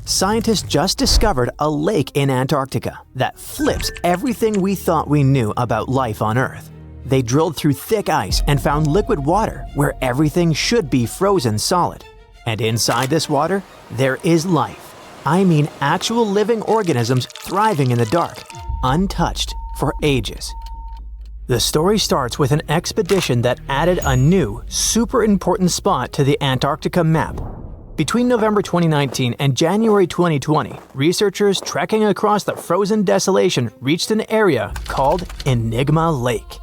Scientists just discovered a lake in Antarctica that flips everything we thought we knew about life on Earth. They drilled through thick ice and found liquid water where everything should be frozen solid. And inside this water, there is life. I mean actual living organisms thriving in the dark, untouched for ages. The story starts with an expedition that added a new, super important spot to the Antarctica map. Between November 2019 and January 2020, researchers trekking across the frozen desolation reached an area called Enigma Lake.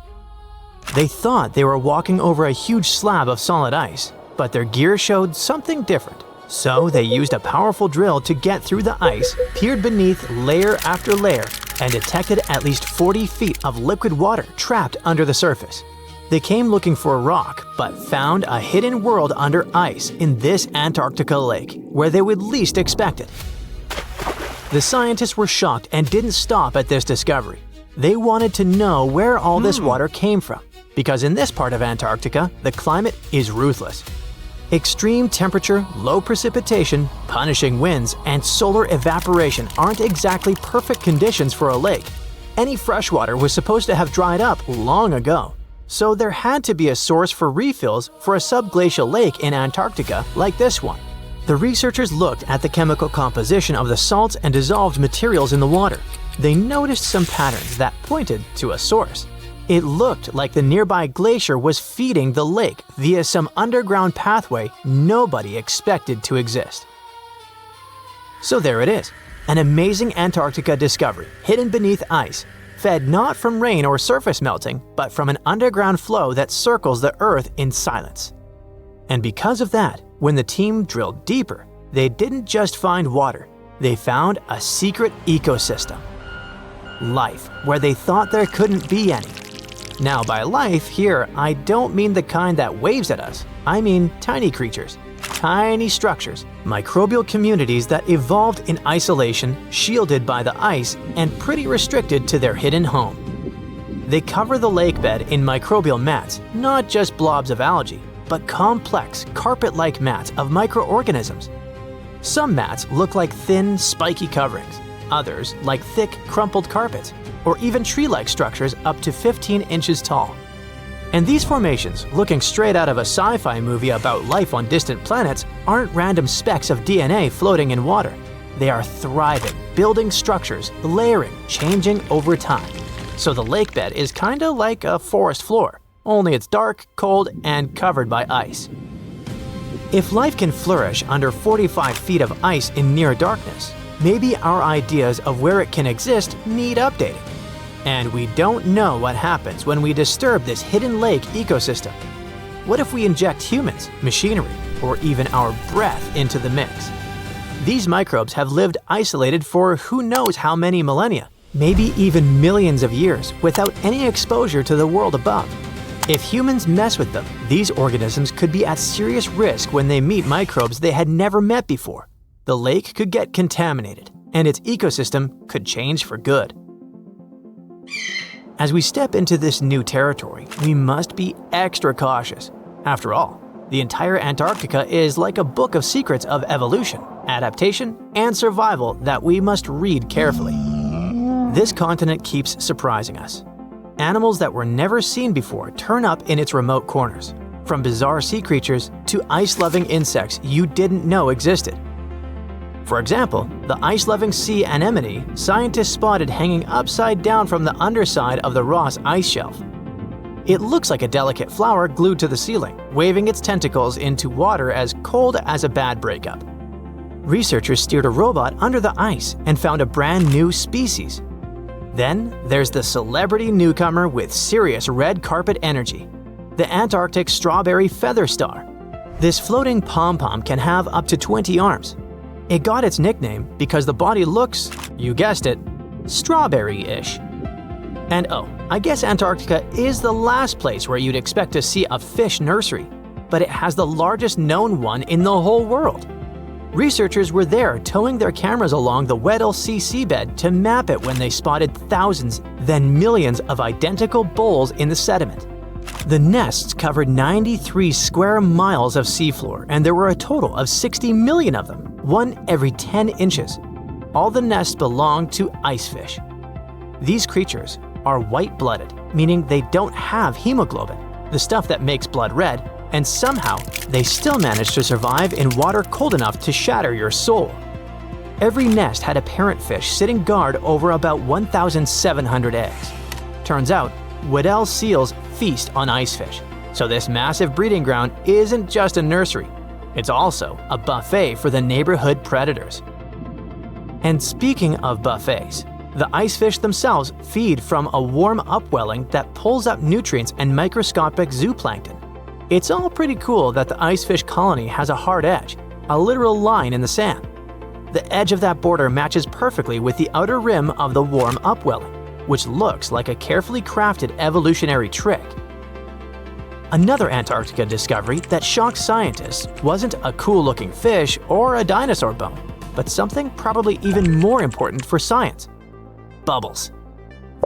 They thought they were walking over a huge slab of solid ice, but their gear showed something different. So they used a powerful drill to get through the ice, peered beneath layer after layer, and detected at least 40 feet of liquid water trapped under the surface. They came looking for a rock, but found a hidden world under ice in this Antarctica lake, where they would least expect it. The scientists were shocked and didn't stop at this discovery. They wanted to know where all this water came from, because in this part of Antarctica, the climate is ruthless. Extreme temperature, low precipitation, punishing winds, and solar evaporation aren't exactly perfect conditions for a lake. Any fresh water was supposed to have dried up long ago. So there had to be a source for refills for a subglacial lake in Antarctica like this one. The researchers looked at the chemical composition of the salts and dissolved materials in the water. They noticed some patterns that pointed to a source. It looked like the nearby glacier was feeding the lake via some underground pathway nobody expected to exist. So there it is, an amazing Antarctica discovery hidden beneath ice, fed not from rain or surface melting, but from an underground flow that circles the Earth in silence. And because of that, when the team drilled deeper, they didn't just find water, they found a secret ecosystem. Life, where they thought there couldn't be any. Now by life here, I don't mean the kind that waves at us, I mean tiny creatures. Tiny structures, microbial communities that evolved in isolation, shielded by the ice, and pretty restricted to their hidden home. They cover the lake bed in microbial mats, not just blobs of algae, but complex, carpet-like mats of microorganisms. Some mats look like thin, spiky coverings, others like thick, crumpled carpets, or even tree-like structures up to 15 inches tall. And these formations, looking straight out of a sci-fi movie about life on distant planets, aren't random specks of DNA floating in water. They are thriving, building structures, layering, changing over time. So the lake bed is kinda like a forest floor, only it's dark, cold, and covered by ice. If life can flourish under 45 feet of ice in near darkness, maybe our ideas of where it can exist need updating. And we don't know what happens when we disturb this hidden lake ecosystem. What if we inject humans, machinery, or even our breath into the mix? These microbes have lived isolated for who knows how many millennia, maybe even millions of years, without any exposure to the world above. If humans mess with them, these organisms could be at serious risk when they meet microbes they had never met before. The lake could get contaminated, and its ecosystem could change for good. As we step into this new territory, we must be extra cautious. After all, the entire Antarctica is like a book of secrets of evolution, adaptation, and survival that we must read carefully. This continent keeps surprising us. Animals that were never seen before turn up in its remote corners, from bizarre sea creatures to ice-loving insects you didn't know existed. For example, the ice-loving sea anemone scientists spotted hanging upside down from the underside of the Ross ice shelf. It looks like a delicate flower glued to the ceiling, waving its tentacles into water as cold as a bad breakup. Researchers steered a robot under the ice and found a brand new species. Then there's the celebrity newcomer with serious red carpet energy, the Antarctic strawberry feather star. This floating pom-pom can have up to 20 arms. It got its nickname because the body looks, you guessed it, strawberry-ish. And oh, I guess Antarctica is the last place where you'd expect to see a fish nursery, but it has the largest known one in the whole world. Researchers were there towing their cameras along the Weddell Sea seabed to map it when they spotted thousands, then millions of identical bowls in the sediment. The nests covered 93 square miles of seafloor, and there were a total of 60 million of them, one every 10 inches. All the nests belonged to icefish. These creatures are white-blooded, meaning they don't have hemoglobin, the stuff that makes blood red, and somehow they still manage to survive in water cold enough to shatter your soul. Every nest had a parent fish sitting guard over about 1,700 eggs. Turns out, Weddell seals feast on icefish, so this massive breeding ground isn't just a nursery, it's also a buffet for the neighborhood predators. And speaking of buffets, the icefish themselves feed from a warm upwelling that pulls up nutrients and microscopic zooplankton. It's all pretty cool that the icefish colony has a hard edge, a literal line in the sand. The edge of that border matches perfectly with the outer rim of the warm upwelling, which looks like a carefully crafted evolutionary trick. Another Antarctica discovery that shocked scientists wasn't a cool-looking fish or a dinosaur bone, but something probably even more important for science: bubbles.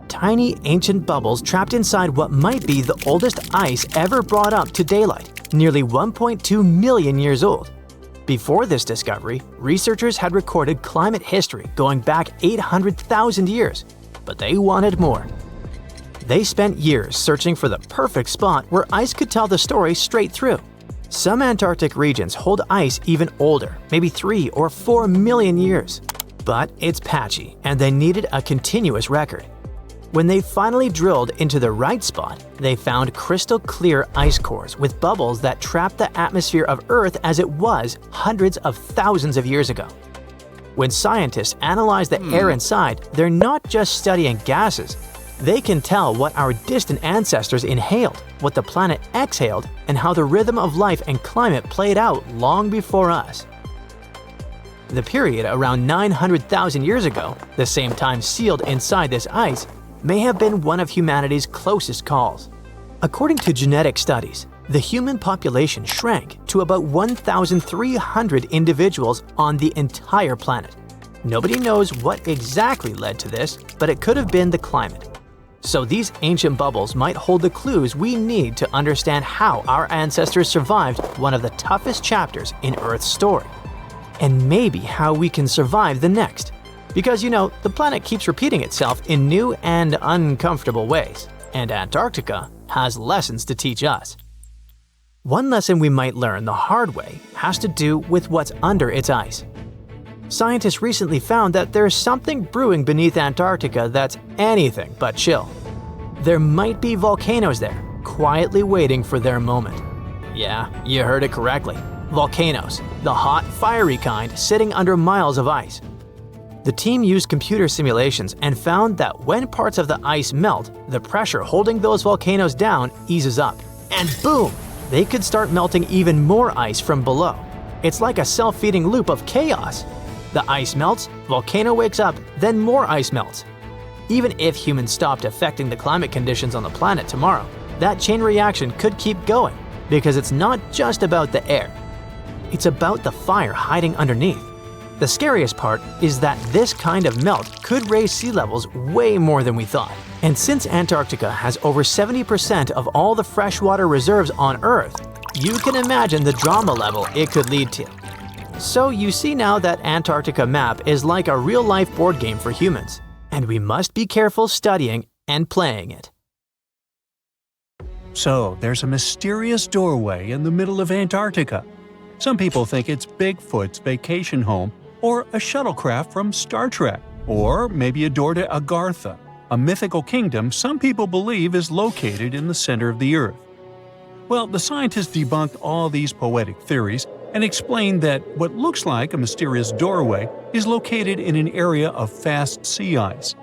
Tiny ancient bubbles trapped inside what might be the oldest ice ever brought up to daylight, nearly 1.2 million years old. Before this discovery, researchers had recorded climate history going back 800,000 years, but they wanted more. They spent years searching for the perfect spot where ice could tell the story straight through. Some Antarctic regions hold ice even older, maybe 3 or 4 million years. But it's patchy, and they needed a continuous record. When they finally drilled into the right spot, they found crystal clear ice cores with bubbles that trapped the atmosphere of Earth as it was hundreds of thousands of years ago. When scientists analyze the air inside, they're not just studying gases. They can tell what our distant ancestors inhaled, what the planet exhaled, and how the rhythm of life and climate played out long before us. The period around 900,000 years ago, the same time sealed inside this ice, may have been one of humanity's closest calls. According to genetic studies, the human population shrank to about 1,300 individuals on the entire planet. Nobody knows what exactly led to this, but it could have been the climate. So these ancient bubbles might hold the clues we need to understand how our ancestors survived one of the toughest chapters in Earth's story. And maybe how we can survive the next. Because, the planet keeps repeating itself in new and uncomfortable ways, and Antarctica has lessons to teach us. One lesson we might learn the hard way has to do with what's under its ice. Scientists recently found that there's something brewing beneath Antarctica that's anything but chill. There might be volcanoes there, quietly waiting for their moment. Yeah, you heard it correctly. Volcanoes, the hot, fiery kind sitting under miles of ice. The team used computer simulations and found that when parts of the ice melt, the pressure holding those volcanoes down eases up. And boom! They could start melting even more ice from below. It's like a self-feeding loop of chaos. The ice melts, volcano wakes up, then more ice melts. Even if humans stopped affecting the climate conditions on the planet tomorrow, that chain reaction could keep going because it's not just about the air. It's about the fire hiding underneath. The scariest part is that this kind of melt could raise sea levels way more than we thought. And since Antarctica has over 70% of all the freshwater reserves on Earth, you can imagine the drama level it could lead to. So you see now that Antarctica map is like a real-life board game for humans, and we must be careful studying and playing it. So there's a mysterious doorway in the middle of Antarctica. Some people think it's Bigfoot's vacation home, or a shuttlecraft from Star Trek, or maybe a door to Agartha, a mythical kingdom some people believe is located in the center of the Earth. Well, the scientists debunked all these poetic theories and explained that what looks like a mysterious doorway is located in an area of fast sea ice.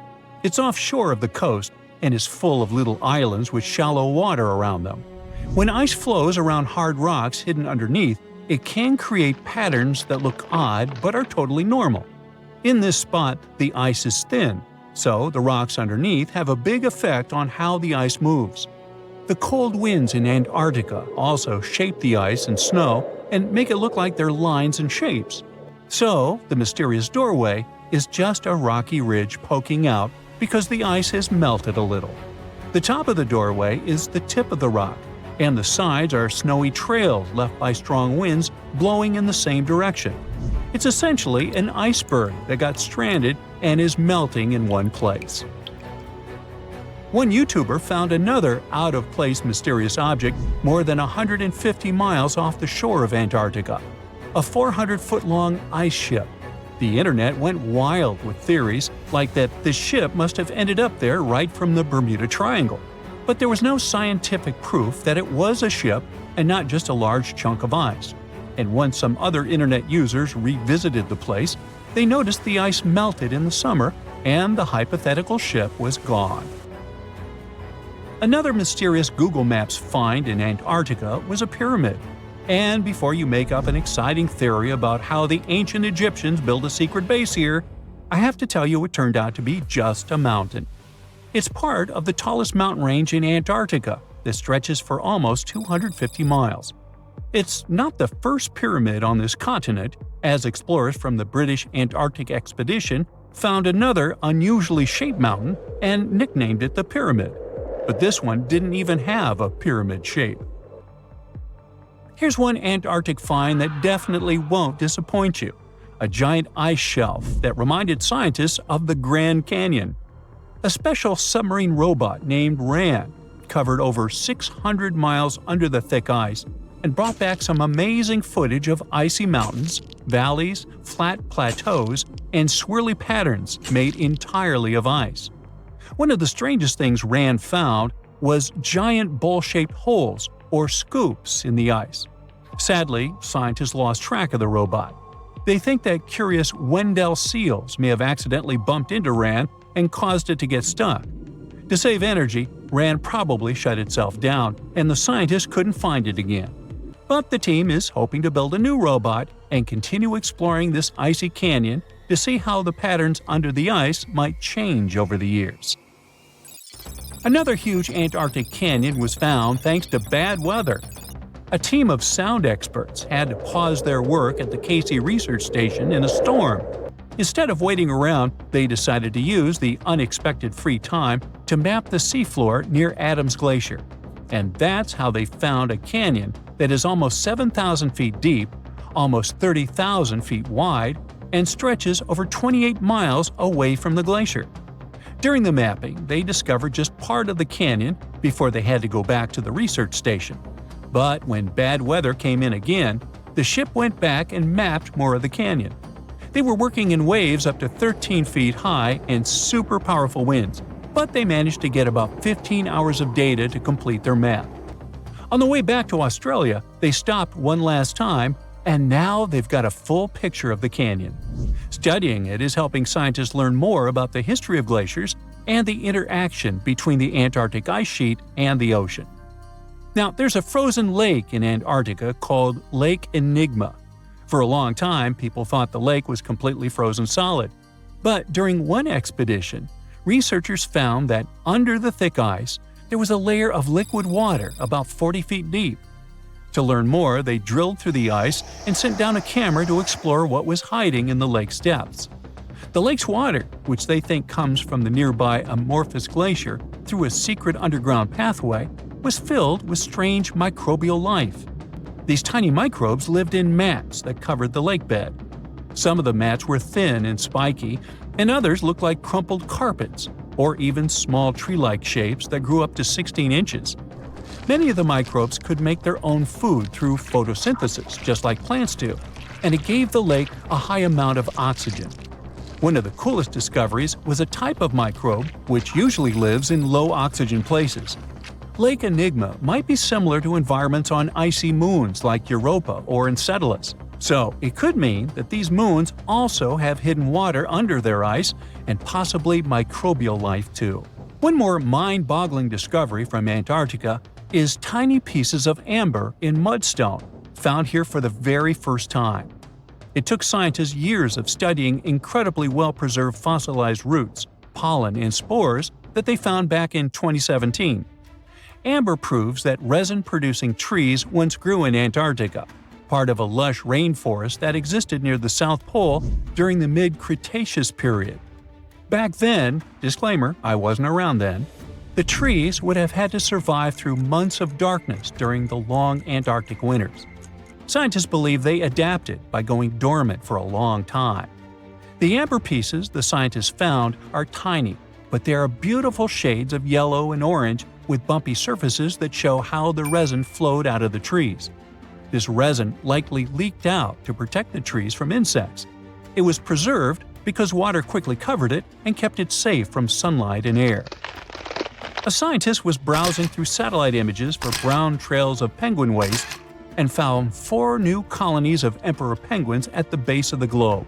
It's offshore of the coast and is full of little islands with shallow water around them. When ice flows around hard rocks hidden underneath, it can create patterns that look odd but are totally normal. In this spot, the ice is thin, so the rocks underneath have a big effect on how the ice moves. The cold winds in Antarctica also shape the ice and snow and make it look like they're lines and shapes. So, the mysterious doorway is just a rocky ridge poking out because the ice has melted a little. The top of the doorway is the tip of the rock, and the sides are snowy trails left by strong winds blowing in the same direction. It's essentially an iceberg that got stranded and is melting in one place. One YouTuber found another out-of-place mysterious object more than 150 miles off the shore of Antarctica, a 400-foot-long ice ship. The internet went wild with theories like that the ship must have ended up there right from the Bermuda Triangle. But there was no scientific proof that it was a ship and not just a large chunk of ice. And once some other internet users revisited the place, they noticed the ice melted in the summer and the hypothetical ship was gone. Another mysterious Google Maps find in Antarctica was a pyramid. And before you make up an exciting theory about how the ancient Egyptians built a secret base here, I have to tell you it turned out to be just a mountain. It's part of the tallest mountain range in Antarctica that stretches for almost 250 miles. It's not the first pyramid on this continent, as explorers from the British Antarctic Expedition found another unusually shaped mountain and nicknamed it the Pyramid. But this one didn't even have a pyramid shape. Here's one Antarctic find that definitely won't disappoint you: a giant ice shelf that reminded scientists of the Grand Canyon. A special submarine robot named RAN covered over 600 miles under the thick ice and brought back some amazing footage of icy mountains, valleys, flat plateaus, and swirly patterns made entirely of ice. One of the strangest things RAN found was giant bowl-shaped holes, or scoops, in the ice. Sadly, scientists lost track of the robot. They think that curious Wendell seals may have accidentally bumped into RAN and caused it to get stuck. To save energy, RAN probably shut itself down, and the scientists couldn't find it again. But the team is hoping to build a new robot and continue exploring this icy canyon to see how the patterns under the ice might change over the years. Another huge Antarctic canyon was found thanks to bad weather. A team of sound experts had to pause their work at the Casey Research Station in a storm. Instead of waiting around, they decided to use the unexpected free time to map the seafloor near Adams Glacier. And that's how they found a canyon that is almost 7,000 feet deep, almost 30,000 feet wide, and stretches over 28 miles away from the glacier. During the mapping, they discovered just part of the canyon before they had to go back to the research station. But when bad weather came in again, the ship went back and mapped more of the canyon. They were working in waves up to 13 feet high and super powerful winds, but they managed to get about 15 hours of data to complete their map. On the way back to Australia, they stopped one last time, and now they've got a full picture of the canyon. Studying it is helping scientists learn more about the history of glaciers and the interaction between the Antarctic ice sheet and the ocean. Now, there's a frozen lake in Antarctica called Lake Enigma. For a long time, people thought the lake was completely frozen solid. But during one expedition, researchers found that under the thick ice, there was a layer of liquid water about 40 feet deep. To learn more, they drilled through the ice and sent down a camera to explore what was hiding in the lake's depths. The lake's water, which they think comes from the nearby Amorphous Glacier through a secret underground pathway, was filled with strange microbial life. These tiny microbes lived in mats that covered the lake bed. Some of the mats were thin and spiky, and others looked like crumpled carpets, or even small tree-like shapes that grew up to 16 inches. Many of the microbes could make their own food through photosynthesis, just like plants do, and it gave the lake a high amount of oxygen. One of the coolest discoveries was a type of microbe which usually lives in low-oxygen places. Lake Enigma might be similar to environments on icy moons like Europa or Enceladus. So it could mean that these moons also have hidden water under their ice and possibly microbial life too. One more mind-boggling discovery from Antarctica is tiny pieces of amber in mudstone, found here for the very first time. It took scientists years of studying incredibly well-preserved fossilized roots, pollen, and spores that they found back in 2017. Amber proves that resin-producing trees once grew in Antarctica, part of a lush rainforest that existed near the South Pole during the mid-Cretaceous period. Back then, disclaimer, I wasn't around then, The trees would have had to survive through months of darkness during the long Antarctic winters. Scientists believe they adapted by going dormant for a long time. The amber pieces the scientists found are tiny, but they are beautiful shades of yellow and orange with bumpy surfaces that show how the resin flowed out of the trees. This resin likely leaked out to protect the trees from insects. It was preserved because water quickly covered it and kept it safe from sunlight and air. A scientist was browsing through satellite images for brown trails of penguin waste and found 4 new colonies of emperor penguins at the base of the globe.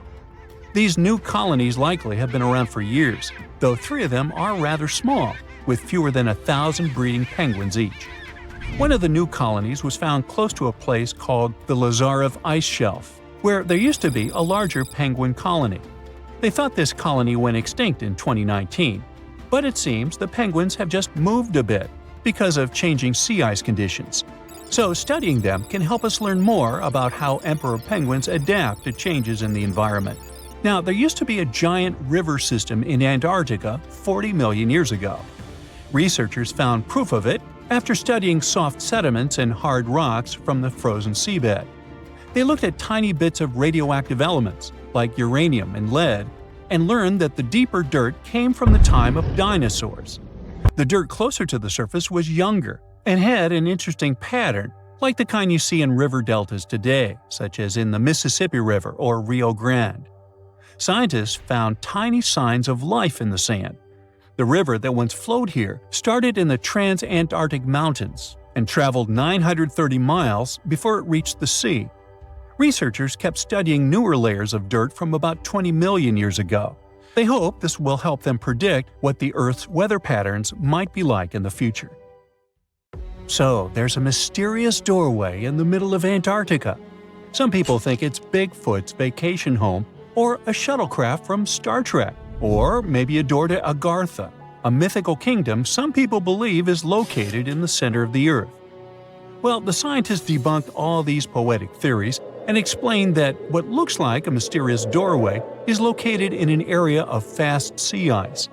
These new colonies likely have been around for years, though 3 of them are rather small, with fewer than 1,000 breeding penguins each. One of the new colonies was found close to a place called the Lazarev Ice Shelf, where there used to be a larger penguin colony. They thought this colony went extinct in 2019, but it seems the penguins have just moved a bit because of changing sea ice conditions. So studying them can help us learn more about how emperor penguins adapt to changes in the environment. Now, there used to be a giant river system in Antarctica 40 million years ago. Researchers found proof of it after studying soft sediments and hard rocks from the frozen seabed. They looked at tiny bits of radioactive elements, like uranium and lead, and learned that the deeper dirt came from the time of dinosaurs. The dirt closer to the surface was younger and had an interesting pattern, like the kind you see in river deltas today, such as in the Mississippi River or Rio Grande. Scientists found tiny signs of life in the sand. The river that once flowed here started in the Trans-Antarctic Mountains and traveled 930 miles before it reached the sea. Researchers kept studying newer layers of dirt from about 20 million years ago. They hope this will help them predict what the Earth's weather patterns might be like in the future. So, there's a mysterious doorway in the middle of Antarctica. Some people think it's Bigfoot's vacation home, or a shuttlecraft from Star Trek, or maybe a door to Agartha, a mythical kingdom some people believe is located in the center of the Earth. Well, the scientists debunked all these poetic theories and explained that what looks like a mysterious doorway is located in an area of fast sea ice.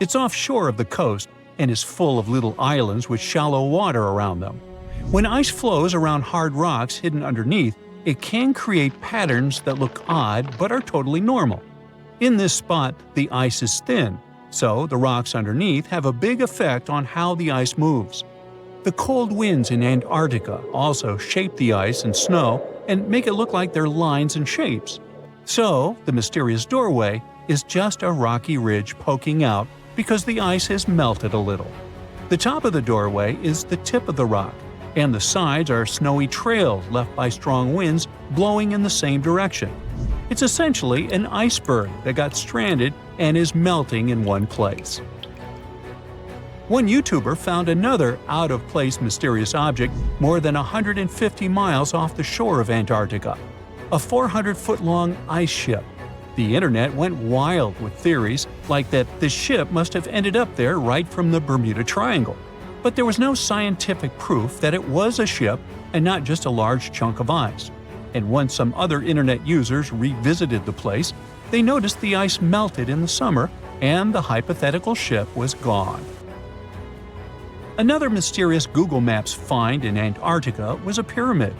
It's offshore of the coast and is full of little islands with shallow water around them. When ice flows around hard rocks hidden underneath, it can create patterns that look odd but are totally normal. In this spot, the ice is thin, so the rocks underneath have a big effect on how the ice moves. The cold winds in Antarctica also shape the ice and snow and make it look like they're lines and shapes. So, the mysterious doorway is just a rocky ridge poking out because the ice has melted a little. The top of the doorway is the tip of the rock, and the sides are snowy trails left by strong winds blowing in the same direction. It's essentially an iceberg that got stranded and is melting in one place. One YouTuber found another out-of-place mysterious object more than 150 miles off the shore of Antarctica, a 400-foot-long ice ship. The internet went wild with theories like that this ship must have ended up there right from the Bermuda Triangle. But there was no scientific proof that it was a ship and not just a large chunk of ice. And once some other internet users revisited the place, they noticed the ice melted in the summer and the hypothetical ship was gone. Another mysterious Google Maps find in Antarctica was a pyramid.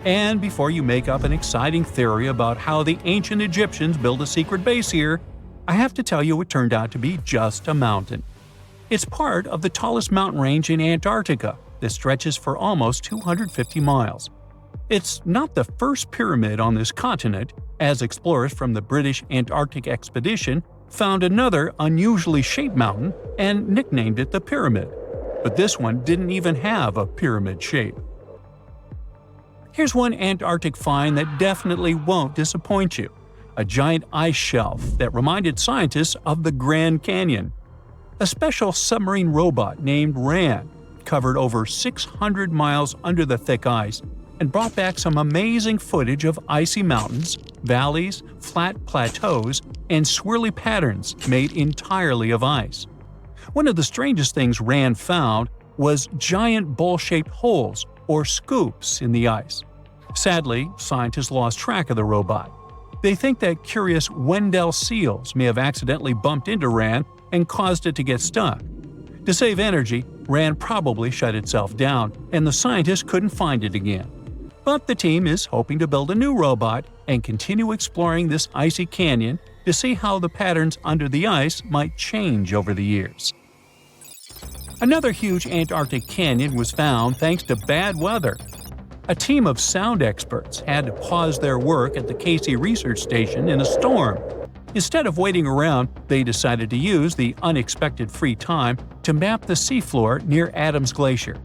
And before you make up an exciting theory about how the ancient Egyptians built a secret base here, I have to tell you it turned out to be just a mountain. It's part of the tallest mountain range in Antarctica that stretches for almost 250 miles. It's not the first pyramid on this continent, as explorers from the British Antarctic Expedition found another unusually shaped mountain and nicknamed it the Pyramid. But this one didn't even have a pyramid shape. Here's one Antarctic find that definitely won't disappoint you: a giant ice shelf that reminded scientists of the Grand Canyon. A special submarine robot named RAN covered over 600 miles under the thick ice and brought back some amazing footage of icy mountains, valleys, flat plateaus, and swirly patterns made entirely of ice. One of the strangest things RAN found was giant bowl-shaped holes or scoops in the ice. Sadly, scientists lost track of the robot. They think that curious Wendell seals may have accidentally bumped into RAN and caused it to get stuck. To save energy, RAN probably shut itself down, and the scientists couldn't find it again. But the team is hoping to build a new robot and continue exploring this icy canyon to see how the patterns under the ice might change over the years. Another huge Antarctic canyon was found thanks to bad weather. A team of sound experts had to pause their work at the Casey Research Station in a storm. Instead of waiting around, they decided to use the unexpected free time to map the seafloor near Adams Glacier.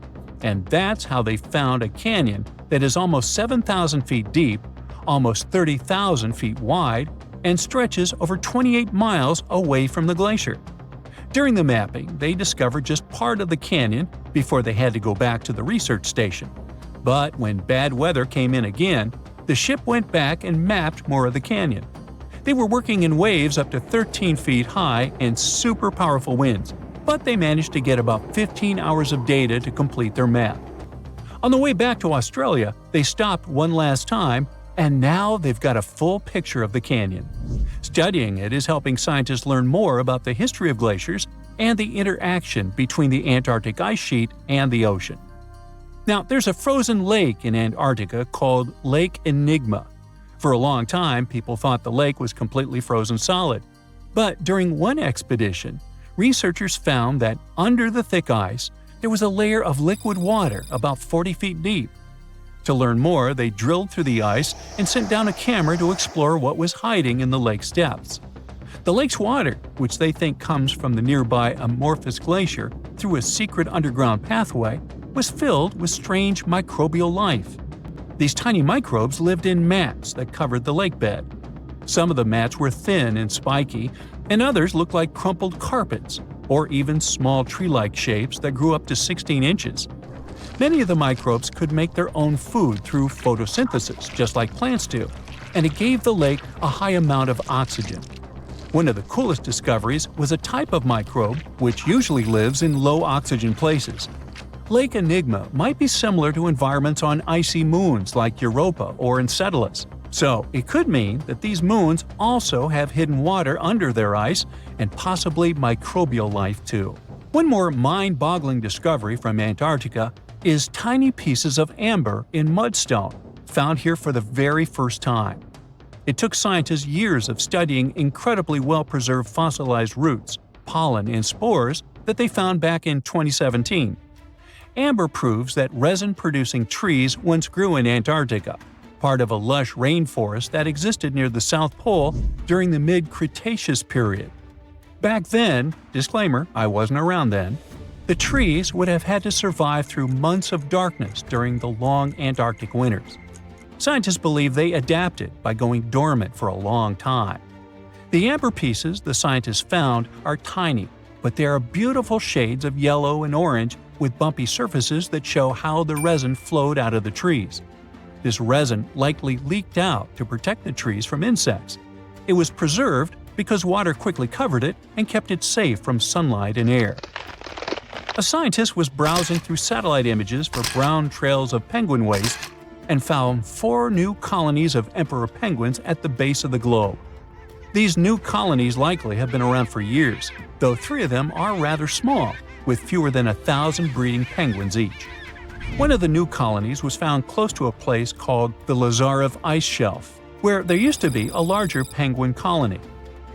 And that's how they found a canyon that is almost 7,000 feet deep, almost 30,000 feet wide, and stretches over 28 miles away from the glacier. During the mapping, they discovered just part of the canyon before they had to go back to the research station. But when bad weather came in again, the ship went back and mapped more of the canyon. They were working in waves up to 13 feet high and super powerful winds, but they managed to get about 15 hours of data to complete their map. On the way back to Australia, they stopped one last time, and now they've got a full picture of the canyon. Studying it is helping scientists learn more about the history of glaciers and the interaction between the Antarctic ice sheet and the ocean. Now, there's a frozen lake in Antarctica called Lake Enigma. For a long time, people thought the lake was completely frozen solid. But during one expedition, researchers found that under the thick ice, there was a layer of liquid water about 40 feet deep. To learn more, they drilled through the ice and sent down a camera to explore what was hiding in the lake's depths. The lake's water, which they think comes from the nearby amorphous glacier through a secret underground pathway, was filled with strange microbial life. These tiny microbes lived in mats that covered the lake bed. Some of the mats were thin and spiky, and others looked like crumpled carpets, or even small tree-like shapes that grew up to 16 inches. Many of the microbes could make their own food through photosynthesis, just like plants do, and it gave the lake a high amount of oxygen. One of the coolest discoveries was a type of microbe which usually lives in low-oxygen places. Lake Enigma might be similar to environments on icy moons like Europa or Enceladus, so it could mean that these moons also have hidden water under their ice and possibly microbial life too. One more mind-boggling discovery from Antarctica is tiny pieces of amber in mudstone, found here for the very first time. It took scientists years of studying incredibly well-preserved fossilized roots, pollen, and spores that they found back in 2017. Amber proves that resin-producing trees once grew in Antarctica, part of a lush rainforest that existed near the South Pole during the mid-Cretaceous period. Back then, disclaimer, I wasn't around then, the trees would have had to survive through months of darkness during the long Antarctic winters. Scientists believe they adapted by going dormant for a long time. The amber pieces the scientists found are tiny, but they are beautiful shades of yellow and orange with bumpy surfaces that show how the resin flowed out of the trees. This resin likely leaked out to protect the trees from insects. It was preserved because water quickly covered it and kept it safe from sunlight and air. A scientist was browsing through satellite images for brown trails of penguin waste and found 4 new colonies of emperor penguins at the base of the globe. These new colonies likely have been around for years, though 3 of them are rather small, with fewer than 1,000 breeding penguins each. One of the new colonies was found close to a place called the Lazarev Ice Shelf, where there used to be a larger penguin colony.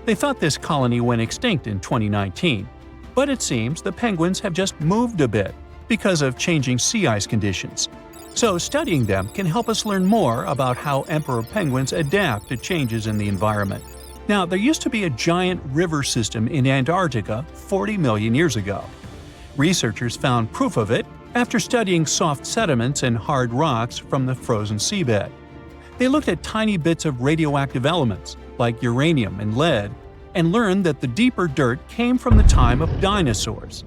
They thought this colony went extinct in 2019, but it seems the penguins have just moved a bit because of changing sea ice conditions. So studying them can help us learn more about how emperor penguins adapt to changes in the environment. Now, there used to be a giant river system in Antarctica 40 million years ago. Researchers found proof of it after studying soft sediments and hard rocks from the frozen seabed. They looked at tiny bits of radioactive elements, like uranium and lead, and learned that the deeper dirt came from the time of dinosaurs.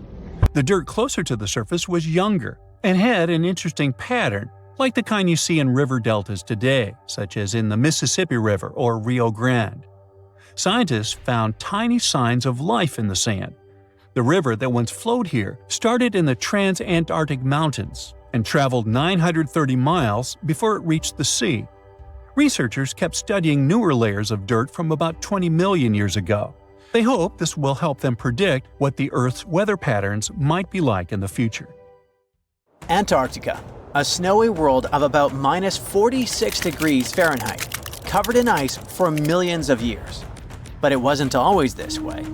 The dirt closer to the surface was younger and had an interesting pattern, like the kind you see in river deltas today, such as in the Mississippi River or Rio Grande. Scientists found tiny signs of life in the sand. The river that once flowed here started in the Trans-Antarctic Mountains and traveled 930 miles before it reached the sea. Researchers kept studying newer layers of dirt from about 20 million years ago. They hope this will help them predict what the Earth's weather patterns might be like in the future. Antarctica, a snowy world of about minus 46 degrees Fahrenheit, covered in ice for millions of years. But it wasn't always this way.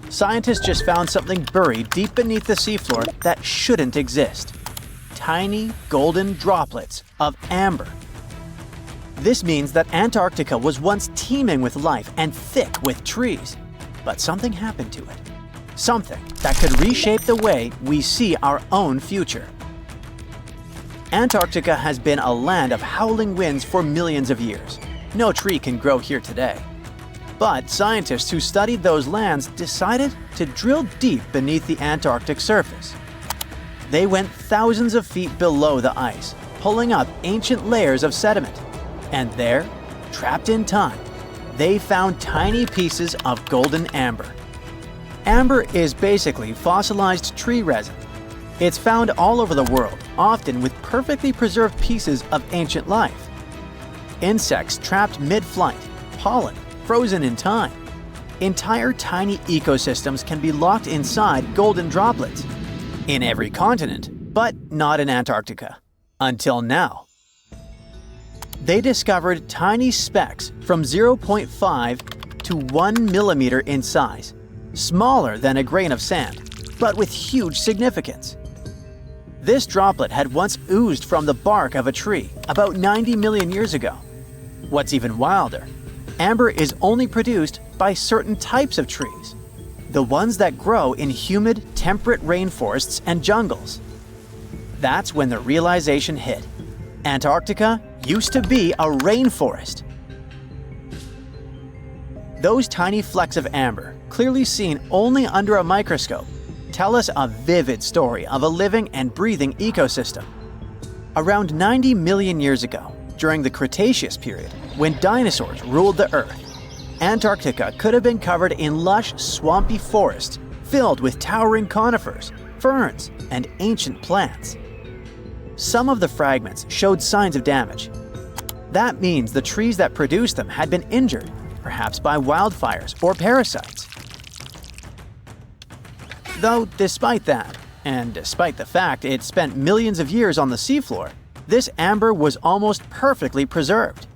Scientists just found something buried deep beneath the seafloor that shouldn't exist. Tiny golden droplets of amber. This means that Antarctica was once teeming with life and thick with trees. But something happened to it. Something that could reshape the way we see our own future. Antarctica has been a land of howling winds for millions of years. No tree can grow here today. But scientists who studied those lands decided to drill deep beneath the Antarctic surface. They went thousands of feet below the ice, pulling up ancient layers of sediment. And there, trapped in time, they found tiny pieces of golden amber. Amber is basically fossilized tree resin. It's found all over the world, often with perfectly preserved pieces of ancient life. Insects trapped mid-flight, pollen frozen in time. Entire tiny ecosystems can be locked inside golden droplets. In every continent, but not in Antarctica. Until now. They discovered tiny specks from 0.5 to 1 millimeter in size, smaller than a grain of sand, but with huge significance. This droplet had once oozed from the bark of a tree about 90 million years ago. What's even wilder, amber is only produced by certain types of trees, the ones that grow in humid, temperate rainforests and jungles. That's when the realization hit. Antarctica used to be a rainforest. Those tiny flecks of amber, clearly seen only under a microscope, tell us a vivid story of a living and breathing ecosystem. Around 90 million years ago, during the Cretaceous period, when dinosaurs ruled the Earth, Antarctica could have been covered in lush, swampy forests filled with towering conifers, ferns, and ancient plants. Some of the fragments showed signs of damage. That means the trees that produced them had been injured, perhaps by wildfires or parasites. Though despite that, and despite the fact it spent millions of years on the seafloor, this amber was almost perfectly preserved.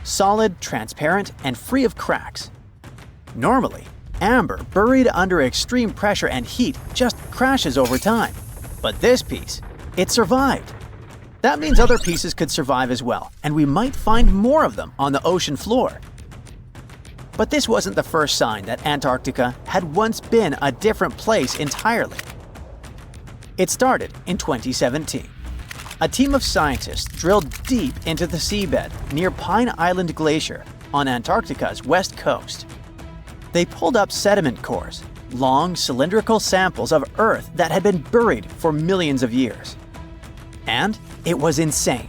Solid, transparent, and free of cracks. Normally, amber buried under extreme pressure and heat just crashes over time. But this piece, it survived. That means other pieces could survive as well, and we might find more of them on the ocean floor. But this wasn't the first sign that Antarctica had once been a different place entirely. It started in 2017. A team of scientists drilled deep into the seabed near Pine Island Glacier on Antarctica's west coast. They pulled up sediment cores, long cylindrical samples of Earth that had been buried for millions of years. And it was insane.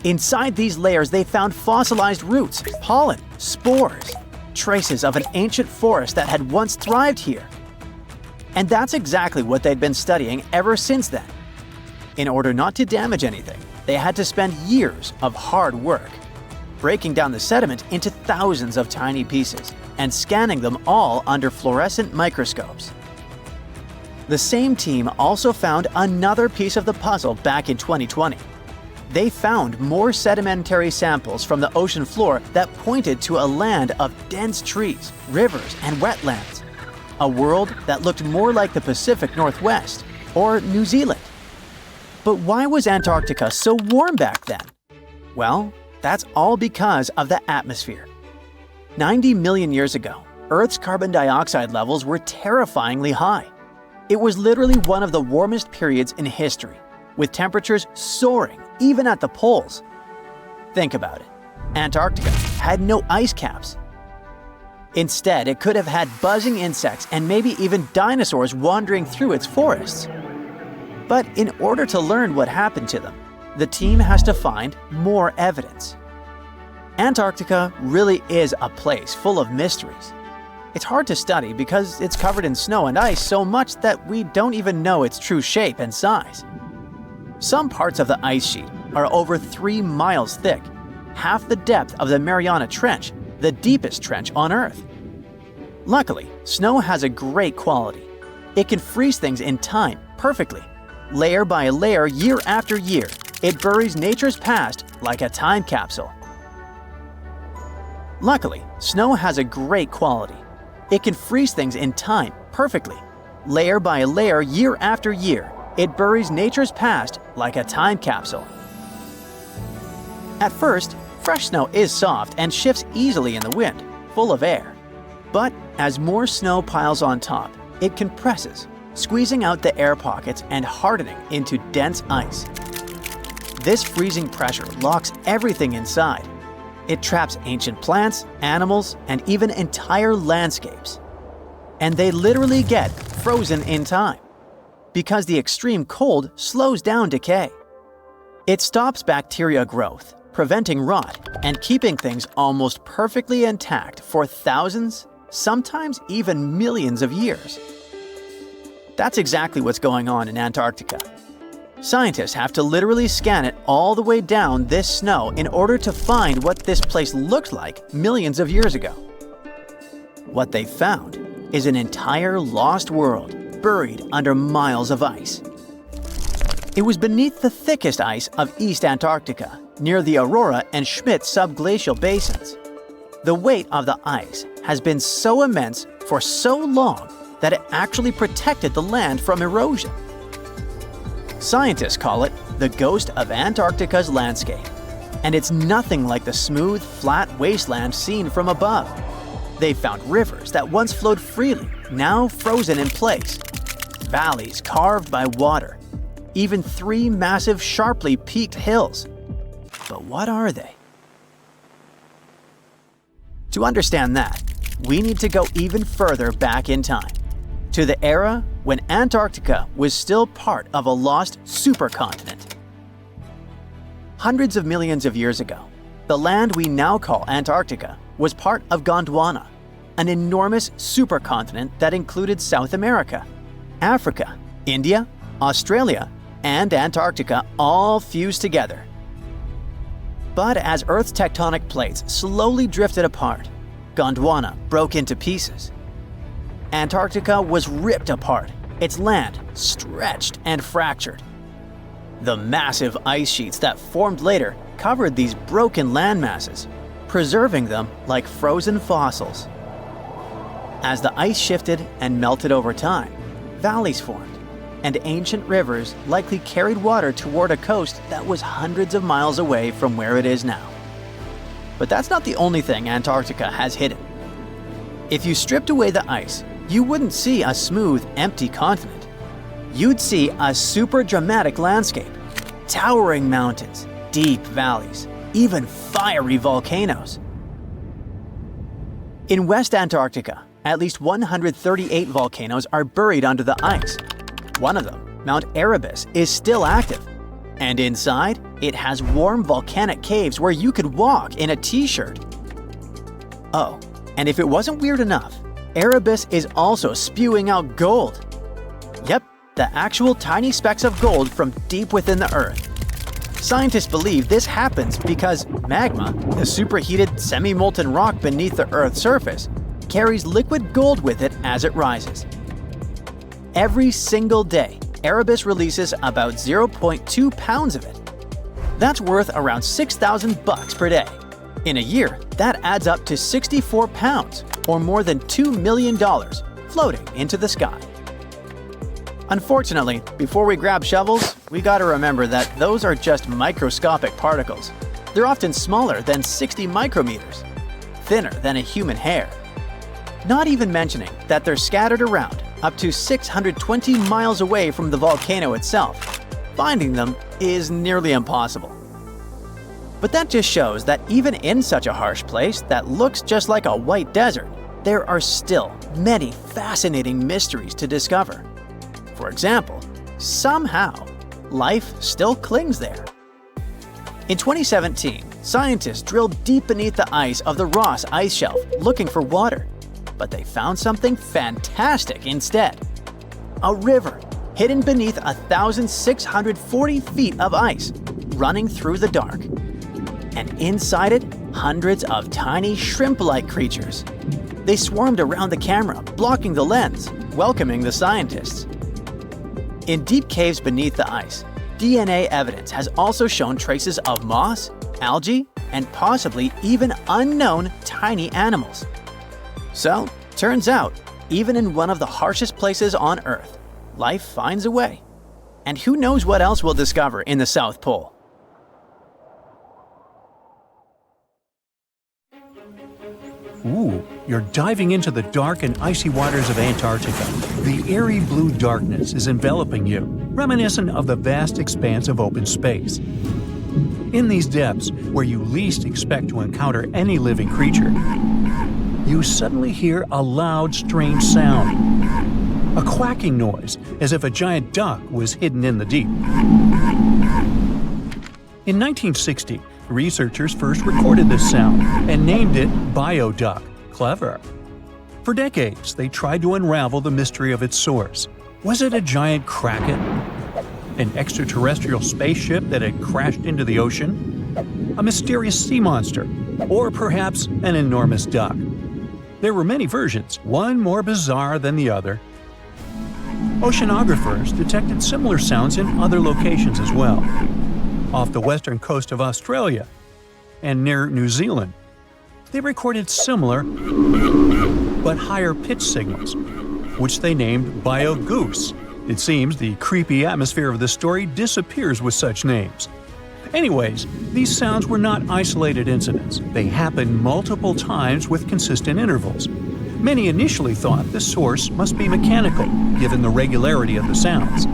Inside these layers they found fossilized roots, pollen, spores, traces of an ancient forest that had once thrived here. And that's exactly what they'd been studying ever since then. In order not to damage anything, they had to spend years of hard work, breaking down the sediment into thousands of tiny pieces and scanning them all under fluorescent microscopes. The same team also found another piece of the puzzle back in 2020. They found more sedimentary samples from the ocean floor that pointed to a land of dense trees, rivers, and wetlands. A world that looked more like the Pacific Northwest or New Zealand. But why was Antarctica so warm back then? Well, that's all because of the atmosphere. 90 million years ago, Earth's carbon dioxide levels were terrifyingly high. It was literally one of the warmest periods in history, with temperatures soaring even at the poles. Think about it. Antarctica had no ice caps. Instead, it could have had buzzing insects and maybe even dinosaurs wandering through its forests. But in order to learn what happened to them, the team has to find more evidence. Antarctica really is a place full of mysteries. It's hard to study because it's covered in snow and ice so much that we don't even know its true shape and size. Some parts of the ice sheet are over 3 miles thick, half the depth of the Mariana Trench, the deepest trench on Earth. Luckily, snow has a great quality. It can freeze things in time perfectly. Layer by layer, year after year, it buries nature's past like a time capsule. Luckily, snow has a great quality. It can freeze things in time perfectly. Layer by layer, year after year, it buries nature's past like a time capsule. At first, fresh snow is soft and shifts easily in the wind, full of air. But as more snow piles on top, it compresses, squeezing out the air pockets and hardening into dense ice. This freezing pressure locks everything inside. It traps ancient plants, animals, and even entire landscapes. And they literally get frozen in time, because the extreme cold slows down decay. It stops bacteria growth, preventing rot, and keeping things almost perfectly intact for thousands, sometimes even millions of years. That's exactly what's going on in Antarctica. Scientists have to literally scan it all the way down this snow in order to find what this place looked like millions of years ago. What they found is an entire lost world buried under miles of ice. It was beneath the thickest ice of East Antarctica, near the Aurora and Schmidt subglacial basins. The weight of the ice has been so immense for so long that it actually protected the land from erosion. Scientists call it the ghost of Antarctica's landscape, and it's nothing like the smooth, flat wasteland seen from above. They found rivers that once flowed freely, now frozen in place, valleys carved by water, even 3 massive, sharply peaked hills. But what are they? To understand that, we need to go even further back in time, to the era when Antarctica was still part of a lost supercontinent. Hundreds of millions of years ago, the land we now call Antarctica was part of Gondwana, an enormous supercontinent that included South America, Africa, India, Australia, and Antarctica all fused together. But as Earth's tectonic plates slowly drifted apart, Gondwana broke into pieces. Antarctica was ripped apart, its land stretched and fractured. The massive ice sheets that formed later covered these broken land masses, preserving them like frozen fossils. As the ice shifted and melted over time, valleys formed, and ancient rivers likely carried water toward a coast that was hundreds of miles away from where it is now. But that's not the only thing Antarctica has hidden. If you stripped away the ice, you wouldn't see a smooth, empty continent. You'd see a super dramatic landscape, towering mountains, deep valleys, even fiery volcanoes. In West Antarctica, at least 138 volcanoes are buried under the ice. One of them, Mount Erebus, is still active. And inside, it has warm volcanic caves where you could walk in a t-shirt. Oh, and if it wasn't weird enough, Erebus is also spewing out gold. Yep, the actual tiny specks of gold from deep within the Earth. Scientists believe this happens because magma, the superheated semi-molten rock beneath the Earth's surface, carries liquid gold with it as it rises. Every single day, Erebus releases about 0.2 pounds of it. That's worth around $6,000 per day. In a year, that adds up to 64 pounds, or more than $2 million, floating into the sky. Unfortunately, before we grab shovels, we gotta remember that those are just microscopic particles. They're often smaller than 60 micrometers, thinner than a human hair. Not even mentioning that they're scattered around up to 620 miles away from the volcano itself. Finding them is nearly impossible. But that just shows that even in such a harsh place that looks just like a white desert, there are still many fascinating mysteries to discover. For example, somehow, life still clings there. In 2017, scientists drilled deep beneath the ice of the Ross Ice Shelf looking for water. But they found something fantastic instead. A river hidden beneath 1,640 feet of ice, running through the dark. And inside it, hundreds of tiny shrimp-like creatures. They swarmed around the camera, blocking the lens, welcoming the scientists. In deep caves beneath the ice, DNA evidence has also shown traces of moss, algae, and possibly even unknown tiny animals. So, turns out, even in one of the harshest places on Earth, life finds a way. And who knows what else we'll discover in the South Pole? Ooh, you're diving into the dark and icy waters of Antarctica. The eerie blue darkness is enveloping you, reminiscent of the vast expanse of open space. In these depths, where you least expect to encounter any living creature, you suddenly hear a loud, strange sound. A quacking noise, as if a giant duck was hidden in the deep. In 1960, researchers first recorded this sound and named it bioduck. Clever. For decades, they tried to unravel the mystery of its source. Was it a giant kraken? An extraterrestrial spaceship that had crashed into the ocean? A mysterious sea monster? Or perhaps an enormous duck? There were many versions, one more bizarre than the other. Oceanographers detected similar sounds in other locations as well, off the western coast of Australia and near New Zealand. They recorded similar but higher pitch signals, which they named bio-goose. It seems the creepy atmosphere of the story disappears with such names. Anyways, these sounds were not isolated incidents. They happened multiple times with consistent intervals. Many initially thought the source must be mechanical, given the regularity of the sounds.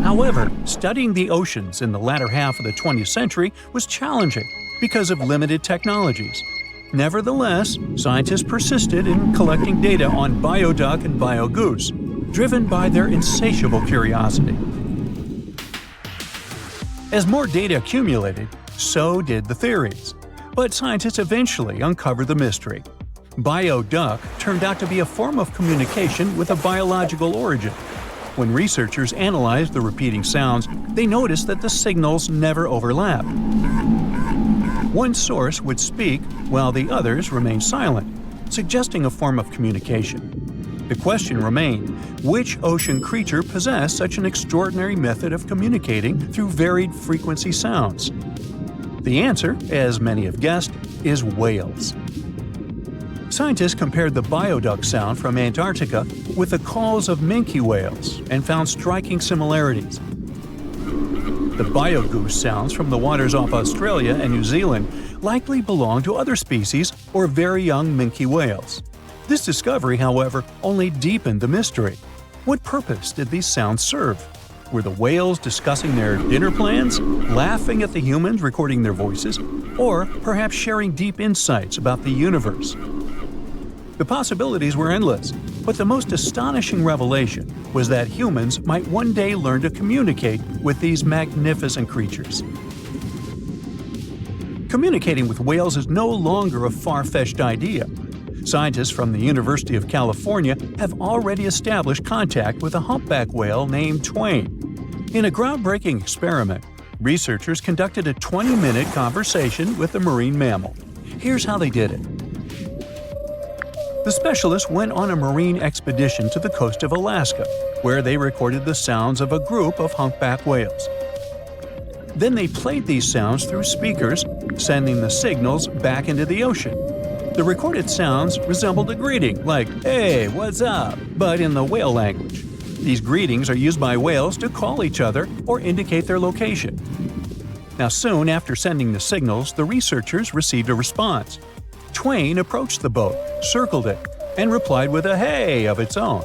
However, studying the oceans in the latter half of the 20th century was challenging because of limited technologies. Nevertheless, scientists persisted in collecting data on bioduck and biogoose, driven by their insatiable curiosity. As more data accumulated, so did the theories. But scientists eventually uncovered the mystery. Bioduck turned out to be a form of communication with a biological origin. When researchers analyzed the repeating sounds, they noticed that the signals never overlapped. One source would speak while the others remained silent, suggesting a form of communication. The question remained, which ocean creature possessed such an extraordinary method of communicating through varied frequency sounds? The answer, as many have guessed, is whales. Scientists compared the bioduck sound from Antarctica with the calls of minke whales and found striking similarities. The biogoose sounds from the waters off Australia and New Zealand likely belong to other species or very young minke whales. This discovery, however, only deepened the mystery. What purpose did these sounds serve? Were the whales discussing their dinner plans, laughing at the humans recording their voices, or perhaps sharing deep insights about the universe? The possibilities were endless, but the most astonishing revelation was that humans might one day learn to communicate with these magnificent creatures. Communicating with whales is no longer a far-fetched idea. Scientists from the University of California have already established contact with a humpback whale named Twain. In a groundbreaking experiment, researchers conducted a 20-minute conversation with the marine mammal. Here's how they did it. The specialists went on a marine expedition to the coast of Alaska, where they recorded the sounds of a group of humpback whales. Then they played these sounds through speakers, sending the signals back into the ocean. The recorded sounds resembled a greeting, like, "Hey, what's up?" but in the whale language. These greetings are used by whales to call each other or indicate their location. Now, soon after sending the signals, the researchers received a response. Twain approached the boat, circled it, and replied with a "hey" of its own.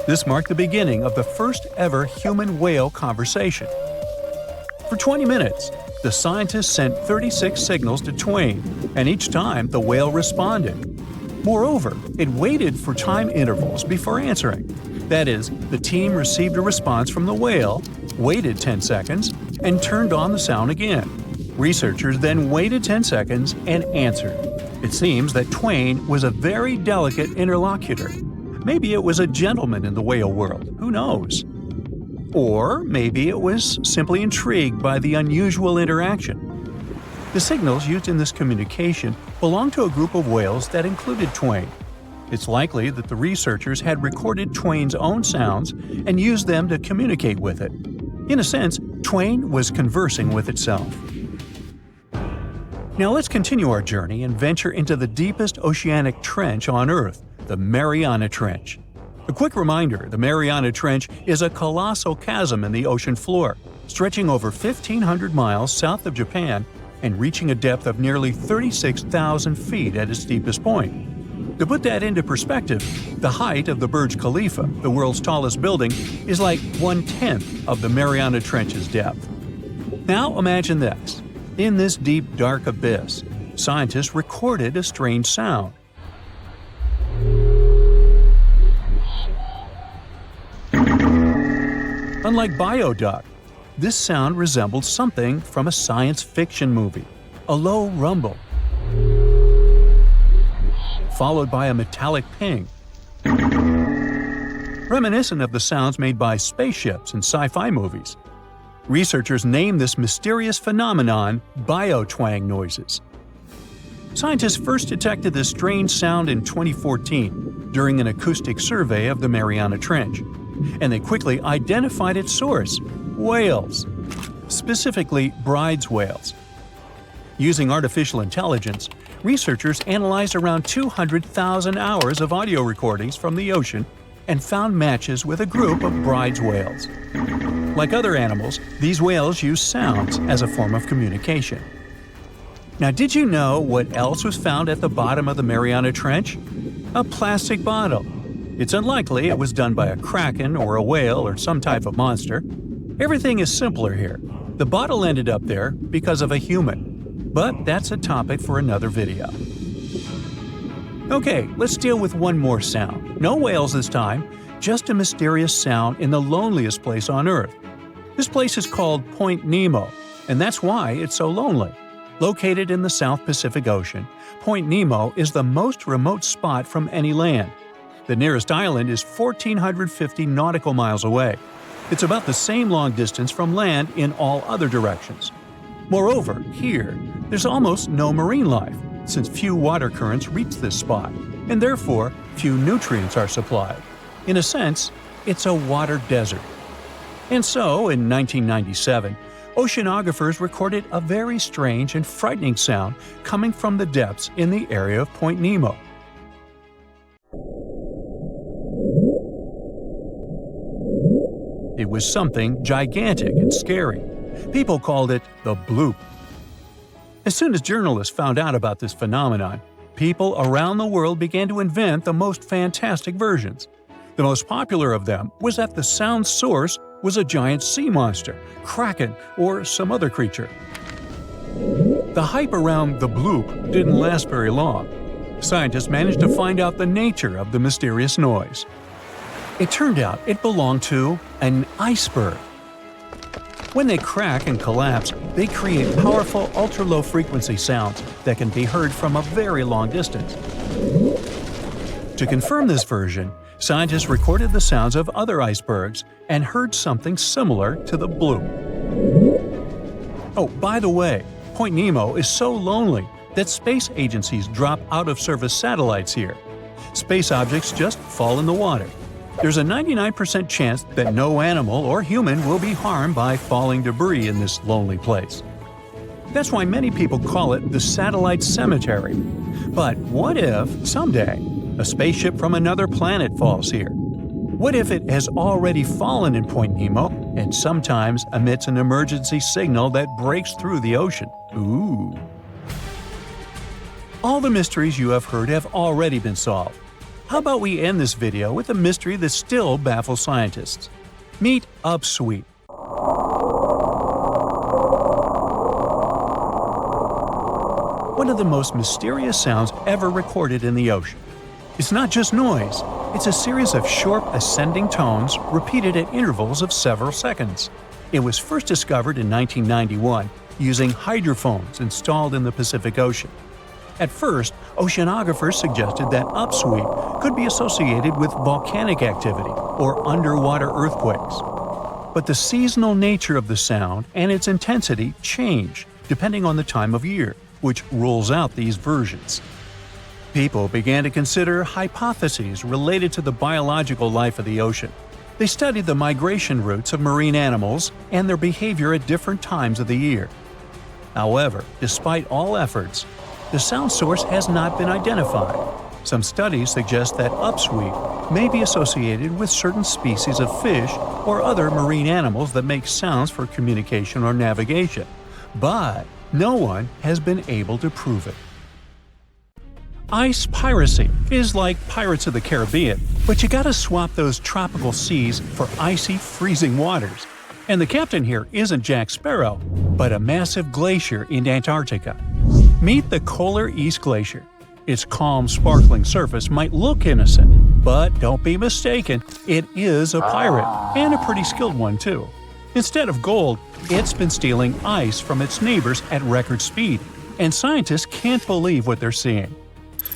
This marked the beginning of the first ever human-whale conversation. For 20 minutes, the scientists sent 36 signals to Twain, and each time the whale responded. Moreover, it waited for time intervals before answering. That is, the team received a response from the whale, waited 10 seconds, and turned on the sound again. Researchers then waited 10 seconds and answered. It seems that Twain was a very delicate interlocutor. Maybe it was a gentleman in the whale world, who knows? Or maybe it was simply intrigued by the unusual interaction. The signals used in this communication belonged to a group of whales that included Twain. It's likely that the researchers had recorded Twain's own sounds and used them to communicate with it. In a sense, Twain was conversing with itself. Now let's continue our journey and venture into the deepest oceanic trench on Earth, the Mariana Trench. A quick reminder, the Mariana Trench is a colossal chasm in the ocean floor, stretching over 1,500 miles south of Japan and reaching a depth of nearly 36,000 feet at its deepest point. To put that into perspective, the height of the Burj Khalifa, the world's tallest building, is like 1/10 of the Mariana Trench's depth. Now imagine this. In this deep, dark abyss, scientists recorded a strange sound. Unlike bioduct, this sound resembled something from a science fiction movie, a low rumble, followed by a metallic ping, reminiscent of the sounds made by spaceships in sci-fi movies. Researchers named this mysterious phenomenon biotwang noises. Scientists first detected this strange sound in 2014 during an acoustic survey of the Mariana Trench, and they quickly identified its source: whales, specifically Bride's whales. Using artificial intelligence, researchers analyzed around 200,000 hours of audio recordings from the ocean and found matches with a group of Bride's whales. Like other animals, these whales use sounds as a form of communication. Now, did you know what else was found at the bottom of the Mariana Trench? A plastic bottle. It's unlikely it was done by a kraken or a whale or some type of monster. Everything is simpler here. The bottle ended up there because of a human. But that's a topic for another video. Okay, let's deal with one more sound. No whales this time, just a mysterious sound in the loneliest place on Earth. This place is called Point Nemo, and that's why it's so lonely. Located in the South Pacific Ocean, Point Nemo is the most remote spot from any land. The nearest island is 1,450 nautical miles away. It's about the same long distance from land in all other directions. Moreover, here, there's almost no marine life, since few water currents reach this spot, and therefore few nutrients are supplied. In a sense, it's a water desert. And so, in 1997, oceanographers recorded a very strange and frightening sound coming from the depths in the area of Point Nemo. It was something gigantic and scary. People called it the bloop. As soon as journalists found out about this phenomenon, people around the world began to invent the most fantastic versions. The most popular of them was that the sound source was a giant sea monster, kraken, or some other creature. The hype around the bloop didn't last very long. Scientists managed to find out the nature of the mysterious noise. It turned out it belonged to an iceberg. When they crack and collapse, they create powerful ultra-low frequency sounds that can be heard from a very long distance. To confirm this version, scientists recorded the sounds of other icebergs and heard something similar to the bloop. Oh, by the way, Point Nemo is so lonely that space agencies drop out-of-service satellites here. Space objects just fall in the water. There's a 99% chance that no animal or human will be harmed by falling debris in this lonely place. That's why many people call it the satellite cemetery. But what if, someday, a spaceship from another planet falls here? What if it has already fallen in Point Nemo and sometimes emits an emergency signal that breaks through the ocean? Ooh. All the mysteries you have heard have already been solved. How about we end this video with a mystery that still baffles scientists? Meet Upsweep. One of the most mysterious sounds ever recorded in the ocean. It's not just noise, it's a series of short ascending tones repeated at intervals of several seconds. It was first discovered in 1991 using hydrophones installed in the Pacific Ocean. At first, oceanographers suggested that upsweep could be associated with volcanic activity or underwater earthquakes. But the seasonal nature of the sound and its intensity change depending on the time of year, which rules out these versions. People began to consider hypotheses related to the biological life of the ocean. They studied the migration routes of marine animals and their behavior at different times of the year. However, despite all efforts, the sound source has not been identified. Some studies suggest that upsweep may be associated with certain species of fish or other marine animals that make sounds for communication or navigation, but no one has been able to prove it. Ice piracy is like Pirates of the Caribbean, but you gotta swap those tropical seas for icy, freezing waters. And the captain here isn't Jack Sparrow, but a massive glacier in Antarctica. Meet the Polar Ice Glacier. Its calm, sparkling surface might look innocent, but don't be mistaken, it is a pirate, and a pretty skilled one too. Instead of gold, it's been stealing ice from its neighbors at record speed, and scientists can't believe what they're seeing.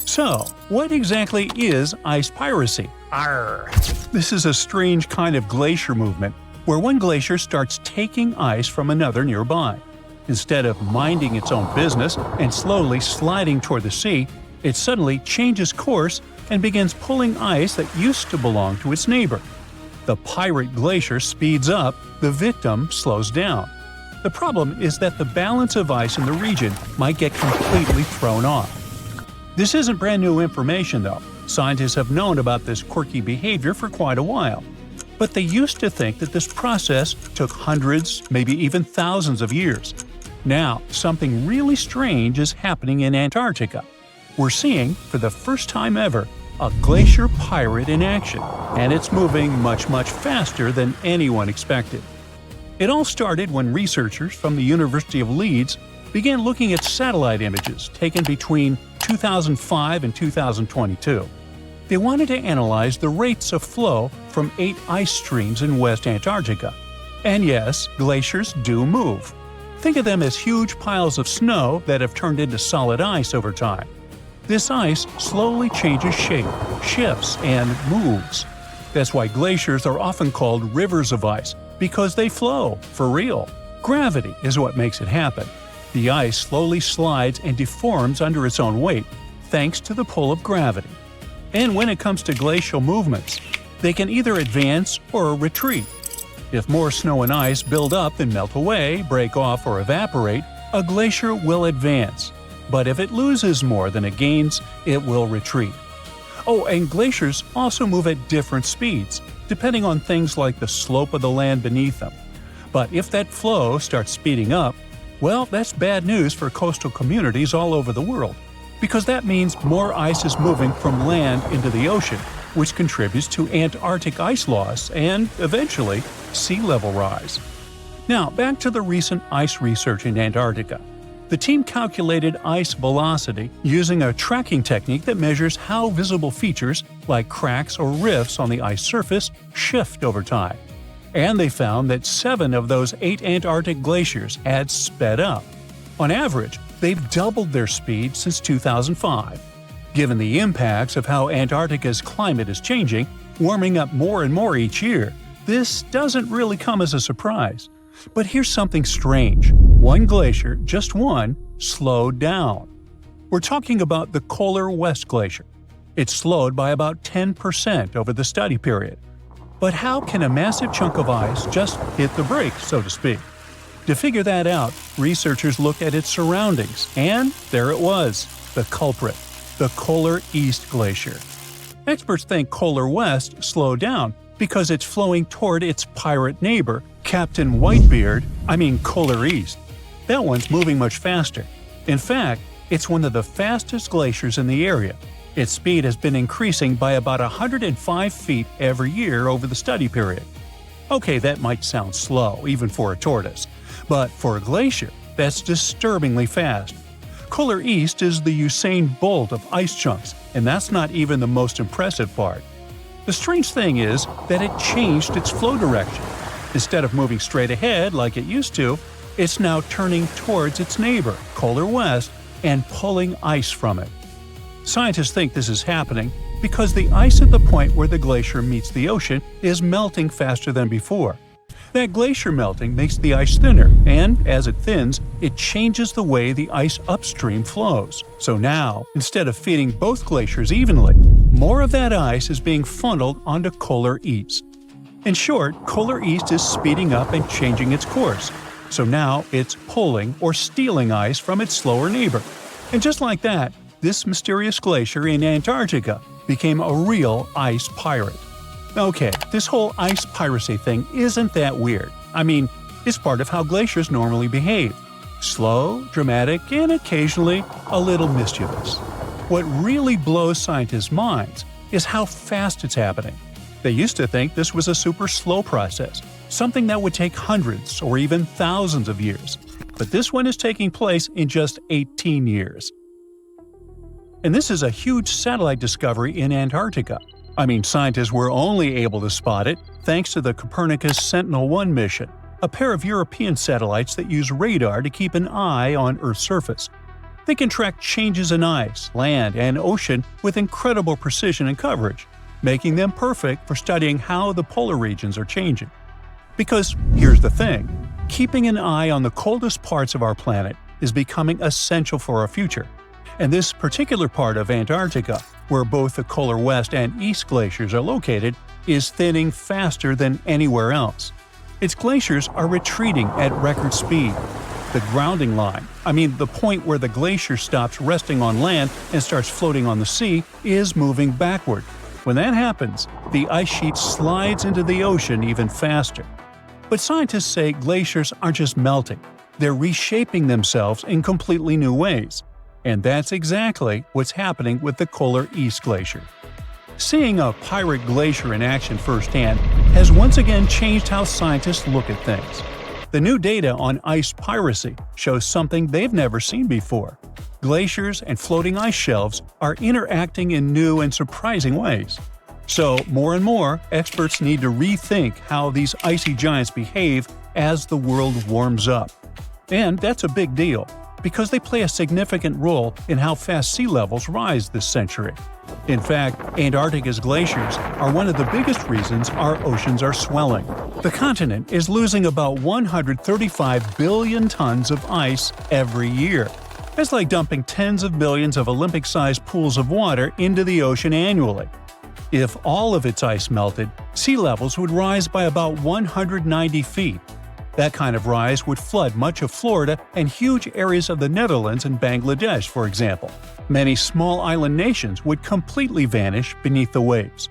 So, what exactly is ice piracy? Arr! This is a strange kind of glacier movement where one glacier starts taking ice from another nearby. Instead of minding its own business and slowly sliding toward the sea, it suddenly changes course and begins pulling ice that used to belong to its neighbor. The pirate glacier speeds up, the victim slows down. The problem is that the balance of ice in the region might get completely thrown off. This isn't brand new information though. Scientists have known about this quirky behavior for quite a while. But they used to think that this process took hundreds, maybe even thousands of years. Now, something really strange is happening in Antarctica. We're seeing, for the first time ever, a glacier pirate in action, and it's moving much faster than anyone expected. It all started when researchers from the University of Leeds began looking at satellite images taken between 2005 and 2022. They wanted to analyze the rates of flow from 8 ice streams in West Antarctica. And yes, glaciers do move. Think of them as huge piles of snow that have turned into solid ice over time. This ice slowly changes shape, shifts, and moves. That's why glaciers are often called rivers of ice, because they flow, for real. Gravity is what makes it happen. The ice slowly slides and deforms under its own weight, thanks to the pull of gravity. And when it comes to glacial movements, they can either advance or retreat. If more snow and ice build up and melt away, break off, or evaporate, a glacier will advance. But if it loses more than it gains, it will retreat. Oh, and glaciers also move at different speeds, depending on things like the slope of the land beneath them. But if that flow starts speeding up, well, that's bad news for coastal communities all over the world, because that means more ice is moving from land into the ocean, which contributes to Antarctic ice loss and, eventually, sea level rise. Now, back to the recent ice research in Antarctica. The team calculated ice velocity using a tracking technique that measures how visible features like cracks or rifts on the ice surface shift over time. And they found that 7 of those 8 Antarctic glaciers had sped up. On average, they've doubled their speed since 2005. Given the impacts of how Antarctica's climate is changing, warming up more and more each year, this doesn't really come as a surprise. But here's something strange. One glacier, just one, slowed down. We're talking about the Polar West Glacier. It slowed by about 10% over the study period. But how can a massive chunk of ice just hit the brakes, so to speak? To figure that out, researchers looked at its surroundings, and there it was, the culprit, the Polar East Glacier. Experts think Polar West slowed down because it's flowing toward its pirate neighbor, Captain Whitebeard, Polar East. That one's moving much faster. In fact, it's one of the fastest glaciers in the area. Its speed has been increasing by about 105 feet every year over the study period. Okay, that might sound slow, even for a tortoise. But for a glacier, that's disturbingly fast. Polar East is the Usain Bolt of ice chunks, and that's not even the most impressive part. The strange thing is that it changed its flow direction. Instead of moving straight ahead like it used to, it's now turning towards its neighbor, Polar West, and pulling ice from it. Scientists think this is happening because the ice at the point where the glacier meets the ocean is melting faster than before. That glacier melting makes the ice thinner, and as it thins, it changes the way the ice upstream flows. So now, instead of feeding both glaciers evenly, more of that ice is being funneled onto Polar East. In short, Polar East is speeding up and changing its course. So now it's pulling or stealing ice from its slower neighbor. And just like that, this mysterious glacier in Antarctica became a real ice pirate. Okay, this whole ice piracy thing isn't that weird. I mean, it's part of how glaciers normally behave. Slow, dramatic, and occasionally a little mischievous. What really blows scientists' minds is how fast it's happening. They used to think this was a super slow process, something that would take hundreds or even thousands of years. But this one is taking place in just 18 years. And this is a huge satellite discovery in Antarctica. I mean, scientists were only able to spot it thanks to the Copernicus Sentinel-1 mission, a pair of European satellites that use radar to keep an eye on Earth's surface. They can track changes in ice, land, and ocean with incredible precision and coverage, making them perfect for studying how the polar regions are changing. Because here's the thing, keeping an eye on the coldest parts of our planet is becoming essential for our future. And this particular part of Antarctica, where both the Polar West and East glaciers are located, is thinning faster than anywhere else. Its glaciers are retreating at record speed. The grounding line, the point where the glacier stops resting on land and starts floating on the sea, is moving backward. When that happens, the ice sheet slides into the ocean even faster. But scientists say glaciers aren't just melting, they're reshaping themselves in completely new ways. And that's exactly what's happening with the Polar East Glacier. Seeing a pirate glacier in action firsthand has once again changed how scientists look at things. The new data on ice piracy shows something they've never seen before. Glaciers and floating ice shelves are interacting in new and surprising ways. So, more and more, experts need to rethink how these icy giants behave as the world warms up. And that's a big deal, because they play a significant role in how fast sea levels rise this century. In fact, Antarctica's glaciers are one of the biggest reasons our oceans are swelling. The continent is losing about 135 billion tons of ice every year. That's like dumping tens of billions of Olympic-sized pools of water into the ocean annually. If all of its ice melted, sea levels would rise by about 190 feet. That kind of rise would flood much of Florida and huge areas of the Netherlands and Bangladesh, for example. Many small island nations would completely vanish beneath the waves.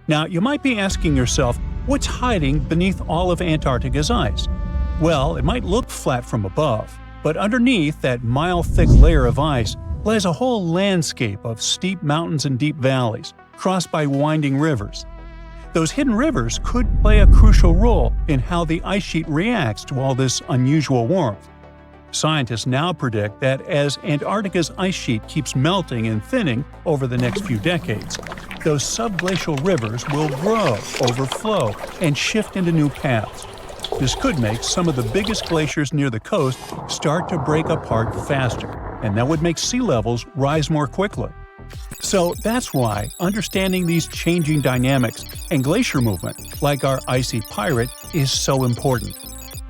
Now, you might be asking yourself, what's hiding beneath all of Antarctica's ice? Well, it might look flat from above, but underneath that mile-thick layer of ice lies a whole landscape of steep mountains and deep valleys, crossed by winding rivers. Those hidden rivers could play a crucial role in how the ice sheet reacts to all this unusual warmth. Scientists now predict that as Antarctica's ice sheet keeps melting and thinning over the next few decades, those subglacial rivers will grow, overflow, and shift into new paths. This could make some of the biggest glaciers near the coast start to break apart faster, and that would make sea levels rise more quickly. So that's why understanding these changing dynamics and glacier movement, like our icy pirate, is so important.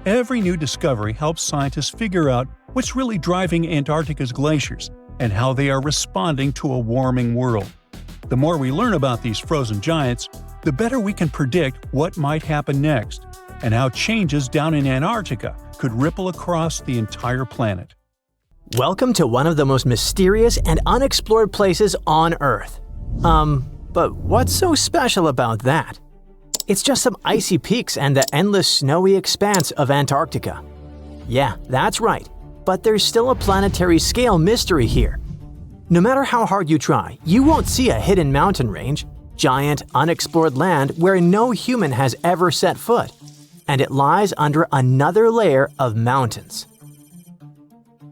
Every new discovery helps scientists figure out what's really driving Antarctica's glaciers and how they are responding to a warming world. The more we learn about these frozen giants, the better we can predict what might happen next, and how changes down in Antarctica could ripple across the entire planet. Welcome to one of the most mysterious and unexplored places on Earth. But what's so special about that? It's just some icy peaks and the endless snowy expanse of Antarctica. Yeah, that's right, but there's still a planetary scale mystery here. No matter how hard you try, you won't see a hidden mountain range, giant, unexplored land where no human has ever set foot, and it lies under another layer of mountains.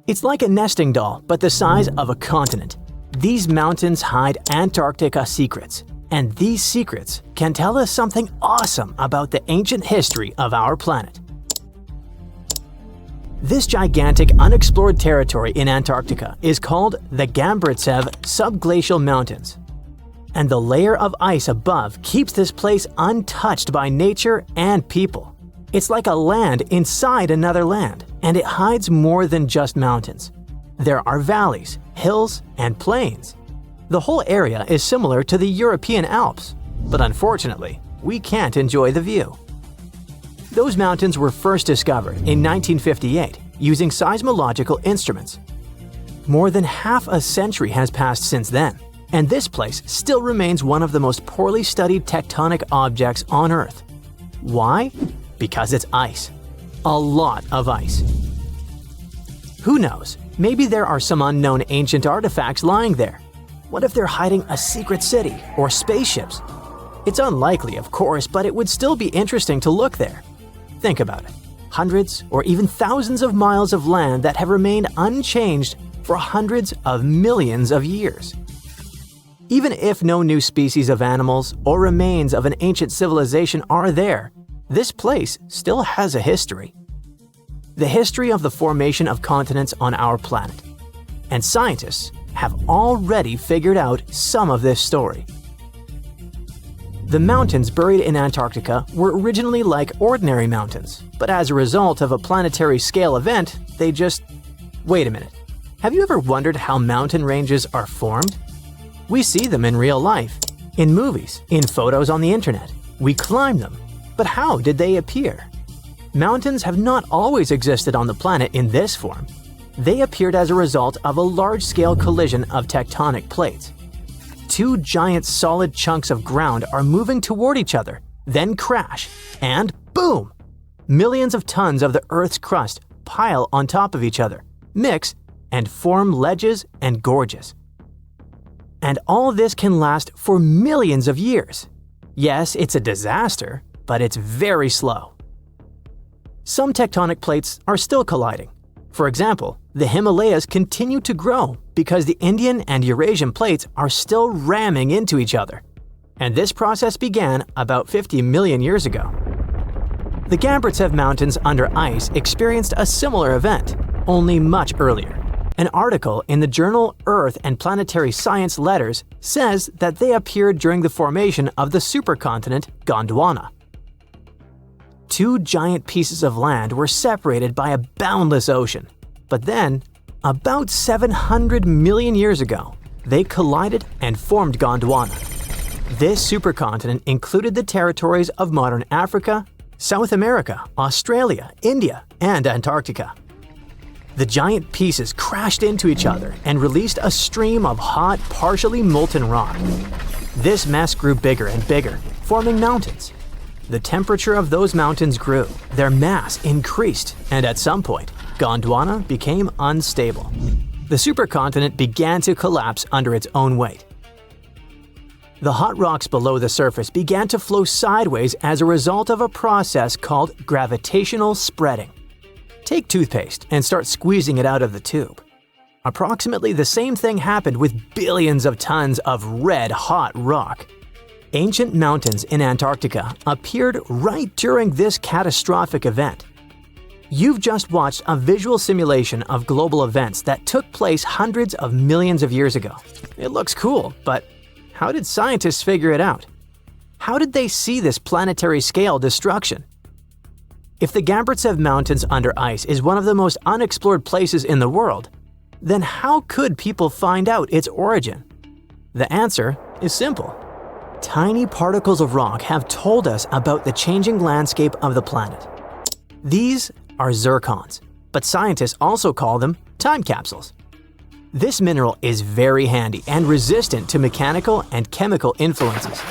It's like a nesting doll, but the size of a continent. These mountains hide Antarctica secrets, and these secrets can tell us something awesome about the ancient history of our planet. This gigantic unexplored territory in Antarctica is called the Gambritsev subglacial mountains. And the layer of ice above keeps this place untouched by nature and people. It's like a land inside another land, and it hides more than just mountains. There are valleys, hills, and plains. The whole area is similar to the European Alps, but unfortunately, we can't enjoy the view. Those mountains were first discovered in 1958 using seismological instruments. More than half a century has passed since then, and this place still remains one of the most poorly studied tectonic objects on Earth. Why? Because it's ice. A lot of ice. Who knows? Maybe there are some unknown ancient artifacts lying there. What if they're hiding a secret city or spaceships? It's unlikely, of course, but it would still be interesting to look there. Think about it. Hundreds or even thousands of miles of land that have remained unchanged for hundreds of millions of years. Even if no new species of animals or remains of an ancient civilization are there, this place still has a history. The history of the formation of continents on our planet. And scientists have already figured out some of this story. The mountains buried in Antarctica were originally like ordinary mountains, but as a result of a planetary scale event, they just… Wait a minute. Have you ever wondered how mountain ranges are formed? We see them in real life, in movies, in photos on the internet. We climb them. But how did they appear? Mountains have not always existed on the planet in this form. They appeared as a result of a large-scale collision of tectonic plates. Two giant solid chunks of ground are moving toward each other, then crash, and boom! Millions of tons of the Earth's crust pile on top of each other, mix, and form ledges and gorges. And all this can last for millions of years. Yes, it's a disaster, but it's very slow. Some tectonic plates are still colliding. For example, the Himalayas continue to grow because the Indian and Eurasian plates are still ramming into each other. And this process began about 50 million years ago. The Gambritsev Mountains under ice experienced a similar event, only much earlier. An article in the journal Earth and Planetary Science Letters says that they appeared during the formation of the supercontinent Gondwana. Two giant pieces of land were separated by a boundless ocean. But then, about 700 million years ago, they collided and formed Gondwana. This supercontinent included the territories of modern Africa, South America, Australia, India, and Antarctica. The giant pieces crashed into each other and released a stream of hot, partially molten rock. This mess grew bigger and bigger, forming mountains. The temperature of those mountains grew, their mass increased, and at some point, Gondwana became unstable. The supercontinent began to collapse under its own weight. The hot rocks below the surface began to flow sideways as a result of a process called gravitational spreading. Take toothpaste and start squeezing it out of the tube. Approximately the same thing happened with billions of tons of red hot rock. Ancient mountains in Antarctica appeared right during this catastrophic event. You've just watched a visual simulation of global events that took place hundreds of millions of years ago. It looks cool, but how did scientists figure it out? How did they see this planetary scale destruction? If the Gambritsev Mountains under ice is one of the most unexplored places in the world, then how could people find out its origin? The answer is simple. Tiny particles of rock have told us about the changing landscape of the planet. These are zircons, but scientists also call them time capsules. This mineral is very handy and resistant to mechanical and chemical influences.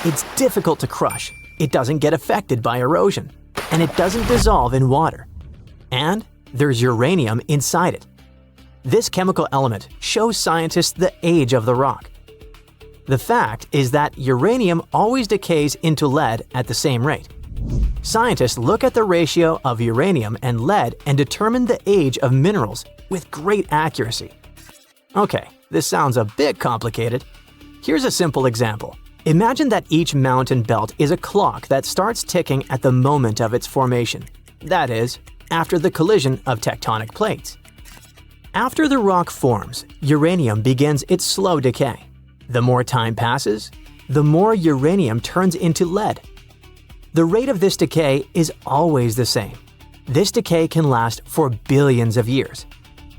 It's difficult to crush, it doesn't get affected by erosion, and it doesn't dissolve in water. And there's uranium inside it. This chemical element shows scientists the age of the rock. The fact is that uranium always decays into lead at the same rate. Scientists look at the ratio of uranium and lead and determine the age of minerals with great accuracy. Okay, this sounds a bit complicated. Here's a simple example. Imagine that each mountain belt is a clock that starts ticking at the moment of its formation. That is, after the collision of tectonic plates. After the rock forms, uranium begins its slow decay. The more time passes, the more uranium turns into lead. The rate of this decay is always the same. This decay can last for billions of years.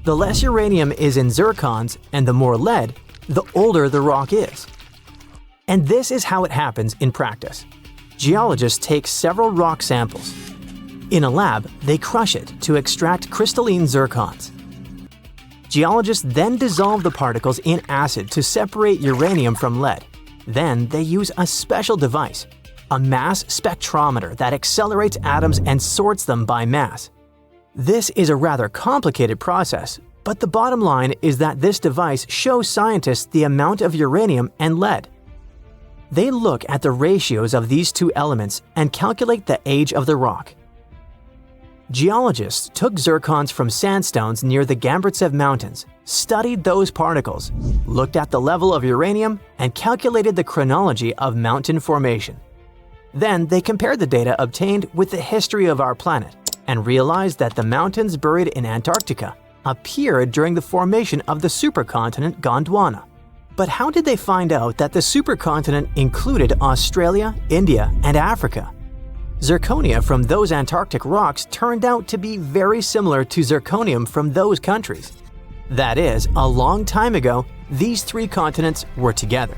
The less uranium is in zircons and the more lead, the older the rock is. And this is how it happens in practice. Geologists take several rock samples. In a lab, they crush it to extract crystalline zircons. Geologists then dissolve the particles in acid to separate uranium from lead. Then they use a special device, a mass spectrometer that accelerates atoms and sorts them by mass. This is a rather complicated process, but the bottom line is that this device shows scientists the amount of uranium and lead. They look at the ratios of these two elements and calculate the age of the rock. Geologists took zircons from sandstones near the Gambritsev Mountains, studied those particles, looked at the level of uranium, and calculated the chronology of mountain formation. Then they compared the data obtained with the history of our planet and realized that the mountains buried in Antarctica appeared during the formation of the supercontinent Gondwana. But how did they find out that the supercontinent included Australia, India, and Africa? Zirconia from those Antarctic rocks turned out to be very similar to zirconium from those countries. That is, a long time ago, these three continents were together.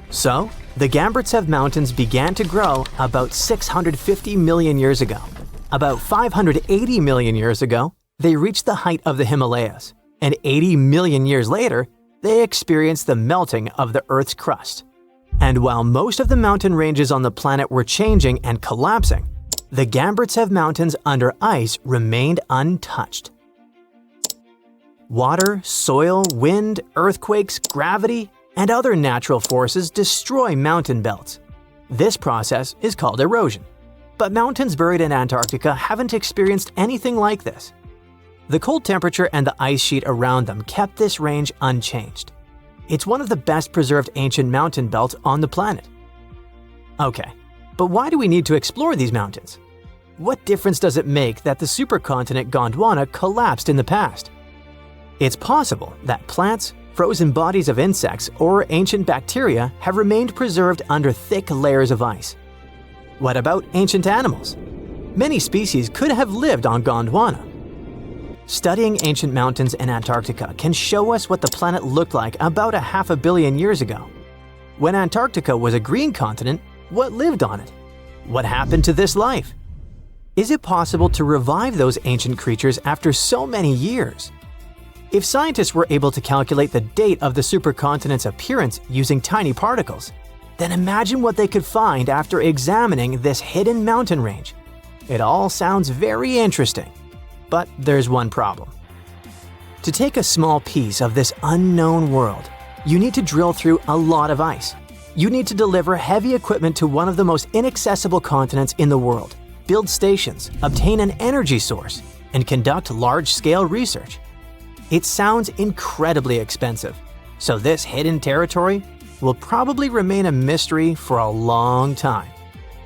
So, the Gambritsev Mountains began to grow about 650 million years ago. About 580 million years ago, they reached the height of the Himalayas, and 80 million years later, they experienced the melting of the Earth's crust. And while most of the mountain ranges on the planet were changing and collapsing, the Gambritsev Mountains under ice remained untouched. Water, soil, wind, earthquakes, gravity, and other natural forces destroy mountain belts. This process is called erosion. But mountains buried in Antarctica haven't experienced anything like this. The cold temperature and the ice sheet around them kept this range unchanged. It's one of the best preserved ancient mountain belts on the planet. Okay, but why do we need to explore these mountains? What difference does it make that the supercontinent Gondwana collapsed in the past? It's possible that plants, frozen bodies of insects, or ancient bacteria have remained preserved under thick layers of ice. What about ancient animals? Many species could have lived on Gondwana. Studying ancient mountains in Antarctica can show us what the planet looked like about 500 million years ago. When Antarctica was a green continent, what lived on it? What happened to this life? Is it possible to revive those ancient creatures after so many years? If scientists were able to calculate the date of the supercontinent's appearance using tiny particles, then imagine what they could find after examining this hidden mountain range. It all sounds very interesting. But there's one problem. To take a small piece of this unknown world, you need to drill through a lot of ice. You need to deliver heavy equipment to one of the most inaccessible continents in the world, build stations, obtain an energy source, and conduct large-scale research. It sounds incredibly expensive, so this hidden territory will probably remain a mystery for a long time.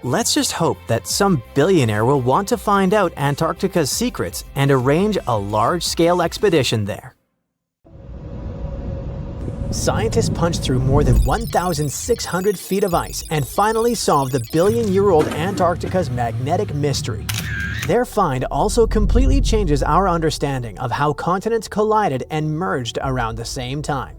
Let's just hope that some billionaire will want to find out Antarctica's secrets and arrange a large-scale expedition there. Scientists punched through more than 1,600 feet of ice and finally solved the billion-year-old Antarctica's magnetic mystery. Their find also completely changes our understanding of how continents collided and merged around the same time.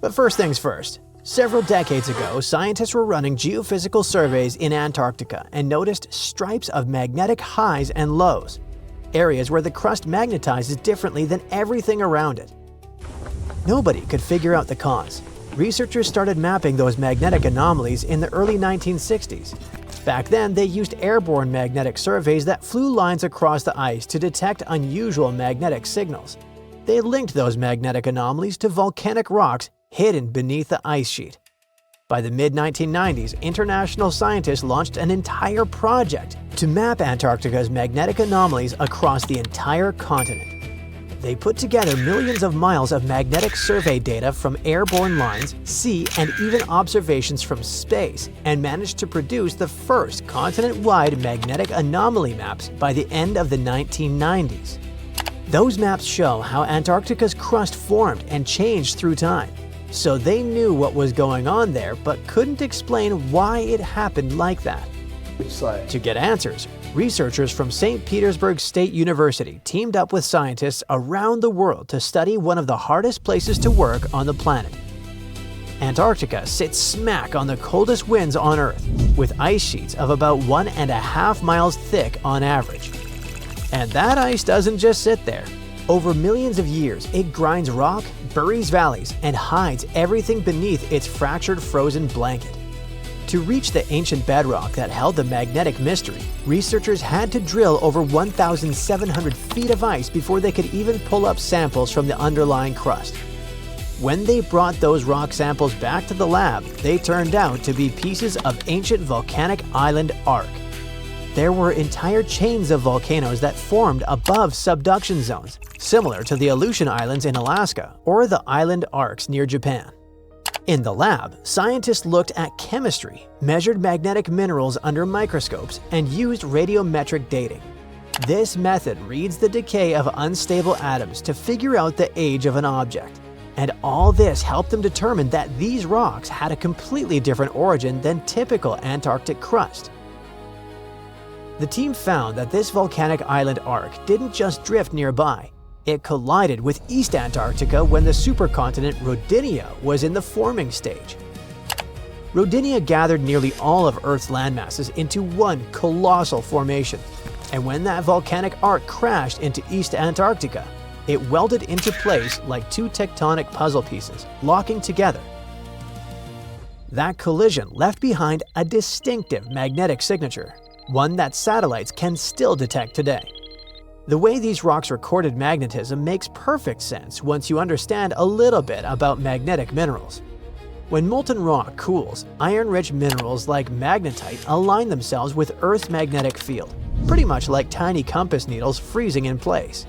But first things first. Several decades ago, scientists were running geophysical surveys in Antarctica and noticed stripes of magnetic highs and lows, areas where the crust magnetizes differently than everything around it. Nobody could figure out the cause. Researchers started mapping those magnetic anomalies in the early 1960s. Back then, they used airborne magnetic surveys that flew lines across the ice to detect unusual magnetic signals. They linked those magnetic anomalies to volcanic rocks hidden beneath the ice sheet. By the mid-1990s, international scientists launched an entire project to map Antarctica's magnetic anomalies across the entire continent. They put together millions of miles of magnetic survey data from airborne lines, sea, and even observations from space, and managed to produce the first continent-wide magnetic anomaly maps by the end of the 1990s. Those maps show how Antarctica's crust formed and changed through time. so they knew what was going on there but couldn't explain why it happened like that. To get answers, researchers from St. Petersburg State University teamed up with scientists around the world to study one of the hardest places to work on the planet. Antarctica sits smack on the coldest winds on Earth, with ice sheets of about 1.5 miles thick on average. And that ice doesn't just sit there. Over millions of years, it grinds rock, buries valleys, and hides everything beneath its fractured frozen blanket. To reach the ancient bedrock that held the magnetic mystery, researchers had to drill over 1,700 feet of ice before they could even pull up samples from the underlying crust. When they brought those rock samples back to the lab, they turned out to be pieces of ancient volcanic island arc. There were entire chains of volcanoes that formed above subduction zones, similar to the Aleutian Islands in Alaska or the island arcs near Japan. In the lab, scientists looked at chemistry, measured magnetic minerals under microscopes, and used radiometric dating. This method reads the decay of unstable atoms to figure out the age of an object. And all this helped them determine that these rocks had a completely different origin than typical Antarctic crust. The team found that this volcanic island arc didn't just drift nearby. It collided with East Antarctica when the supercontinent Rodinia was in the forming stage. Rodinia gathered nearly all of Earth's landmasses into one colossal formation, and when that volcanic arc crashed into East Antarctica, it welded into place like two tectonic puzzle pieces, locking together. That collision left behind a distinctive magnetic signature, one that satellites can still detect today. The way these rocks recorded magnetism makes perfect sense once you understand a little bit about magnetic minerals. When molten rock cools, iron-rich minerals like magnetite align themselves with Earth's magnetic field, pretty much like tiny compass needles freezing in place.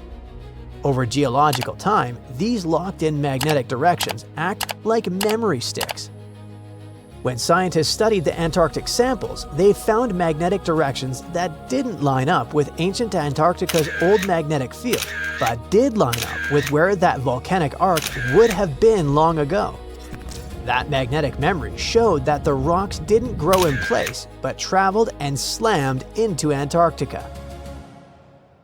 Over geological time, these locked-in magnetic directions act like memory sticks. When scientists studied the Antarctic samples, they found magnetic directions that didn't line up with ancient Antarctica's old magnetic field, but did line up with where that volcanic arc would have been long ago. That magnetic memory showed that the rocks didn't grow in place, but traveled and slammed into Antarctica.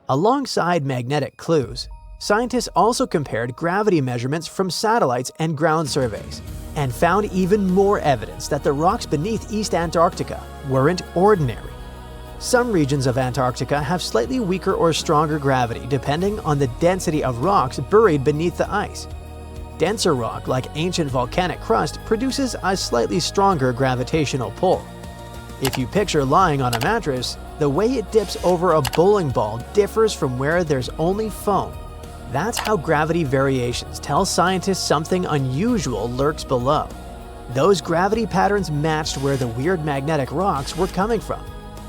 Alongside magnetic clues, scientists also compared gravity measurements from satellites and ground surveys, and found even more evidence that the rocks beneath East Antarctica weren't ordinary. Some regions of Antarctica have slightly weaker or stronger gravity depending on the density of rocks buried beneath the ice. Denser rock, like ancient volcanic crust, produces a slightly stronger gravitational pull. If you picture lying on a mattress, the way it dips over a bowling ball differs from where there's only foam. That's how gravity variations tell scientists something unusual lurks below. Those gravity patterns matched where the weird magnetic rocks were coming from.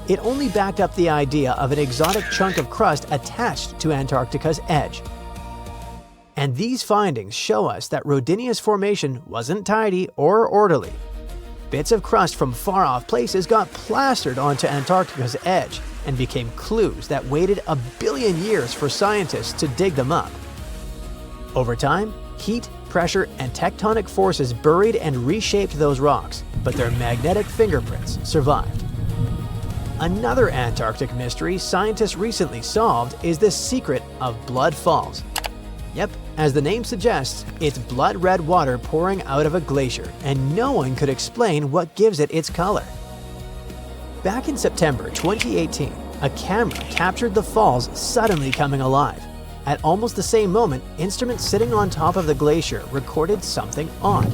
It only backed up the idea of an exotic chunk of crust attached to Antarctica's edge. And these findings show us that Rodinia's formation wasn't tidy or orderly. Bits of crust from far-off places got plastered onto Antarctica's edge and became clues that waited a billion years for scientists to dig them up. Over time, heat, pressure, and tectonic forces buried and reshaped those rocks, but their magnetic fingerprints survived. Another Antarctic mystery scientists recently solved is the secret of Blood Falls. Yep, as the name suggests, it's blood-red water pouring out of a glacier, and no one could explain what gives it its color. Back in September 2018, a camera captured the falls suddenly coming alive. At almost the same moment, instruments sitting on top of the glacier recorded something odd.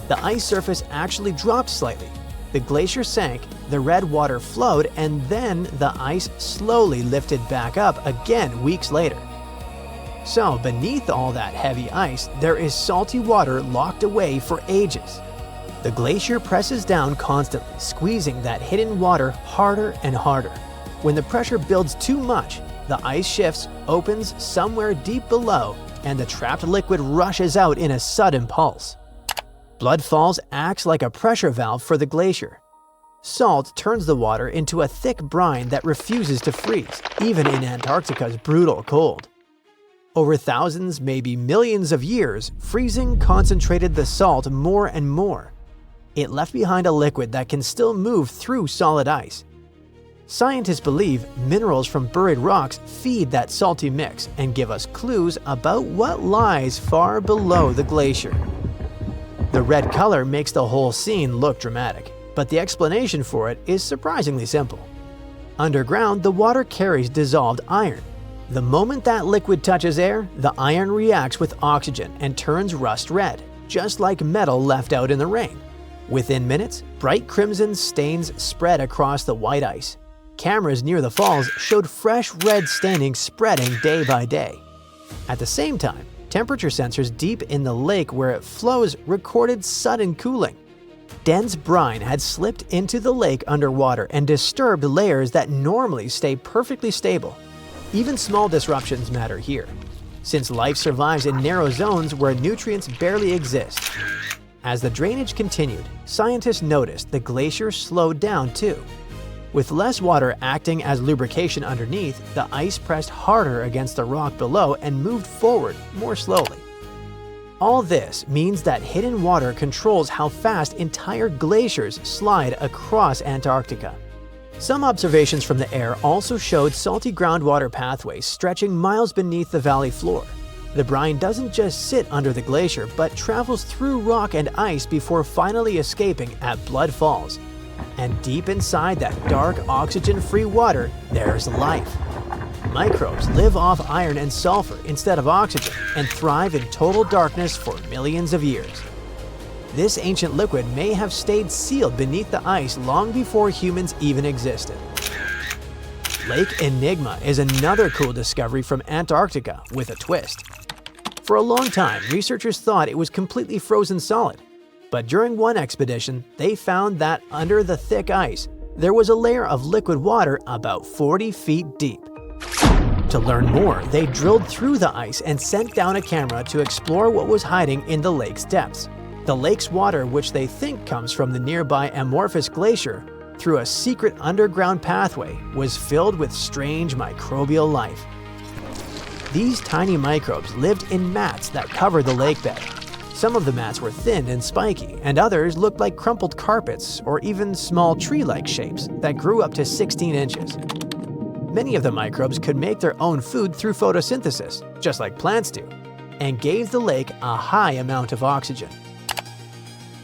The ice surface actually dropped slightly. The glacier sank, the red water flowed, and then the ice slowly lifted back up again weeks later. So beneath all that heavy ice, there is salty water locked away for ages. The glacier presses down constantly, squeezing that hidden water harder and harder. When the pressure builds too much, the ice shifts, opens somewhere deep below, and the trapped liquid rushes out in a sudden pulse. Blood Falls acts like a pressure valve for the glacier. Salt turns the water into a thick brine that refuses to freeze, even in Antarctica's brutal cold. Over thousands, maybe millions of years, freezing concentrated the salt more and more. It left behind a liquid that can still move through solid ice. Scientists believe minerals from buried rocks feed that salty mix and give us clues about what lies far below the glacier. The red color makes the whole scene look dramatic, but the explanation for it is surprisingly simple. Underground, the water carries dissolved iron. The moment that liquid touches air, the iron reacts with oxygen and turns rust red, just like metal left out in the rain. Within minutes, bright crimson stains spread across the white ice. Cameras near the falls showed fresh red staining spreading day by day. At the same time, temperature sensors deep in the lake where it flows recorded sudden cooling. Dense brine had slipped into the lake underwater and disturbed layers that normally stay perfectly stable. Even small disruptions matter here, since life survives in narrow zones where nutrients barely exist. As the drainage continued, scientists noticed the glacier slowed down too. With less water acting as lubrication underneath, the ice pressed harder against the rock below and moved forward more slowly. All this means that hidden water controls how fast entire glaciers slide across Antarctica. Some observations from the air also showed salty groundwater pathways stretching miles beneath the valley floor. The brine doesn't just sit under the glacier, but travels through rock and ice before finally escaping at Blood Falls. And deep inside that dark, oxygen-free water, there's life. Microbes live off iron and sulfur instead of oxygen and thrive in total darkness for millions of years. This ancient liquid may have stayed sealed beneath the ice long before humans even existed. Lake Enigma is another cool discovery from Antarctica with a twist. For a long time, researchers thought it was completely frozen solid. But during one expedition, they found that under the thick ice, there was a layer of liquid water about 40 feet deep. To learn more, they drilled through the ice and sent down a camera to explore what was hiding in the lake's depths. The lake's water, which they think comes from the nearby amorphous glacier, through a secret underground pathway, was filled with strange microbial life. These tiny microbes lived in mats that covered the lake bed. Some of the mats were thin and spiky, and others looked like crumpled carpets or even small tree-like shapes that grew up to 16 inches. Many of the microbes could make their own food through photosynthesis, just like plants do, and gave the lake a high amount of oxygen.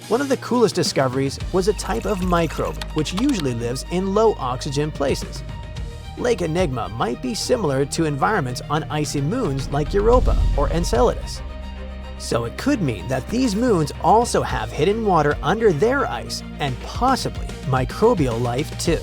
One of the coolest discoveries was a type of microbe which usually lives in low-oxygen places. Lake Enigma might be similar to environments on icy moons like Europa or Enceladus. So it could mean that these moons also have hidden water under their ice and possibly microbial life too.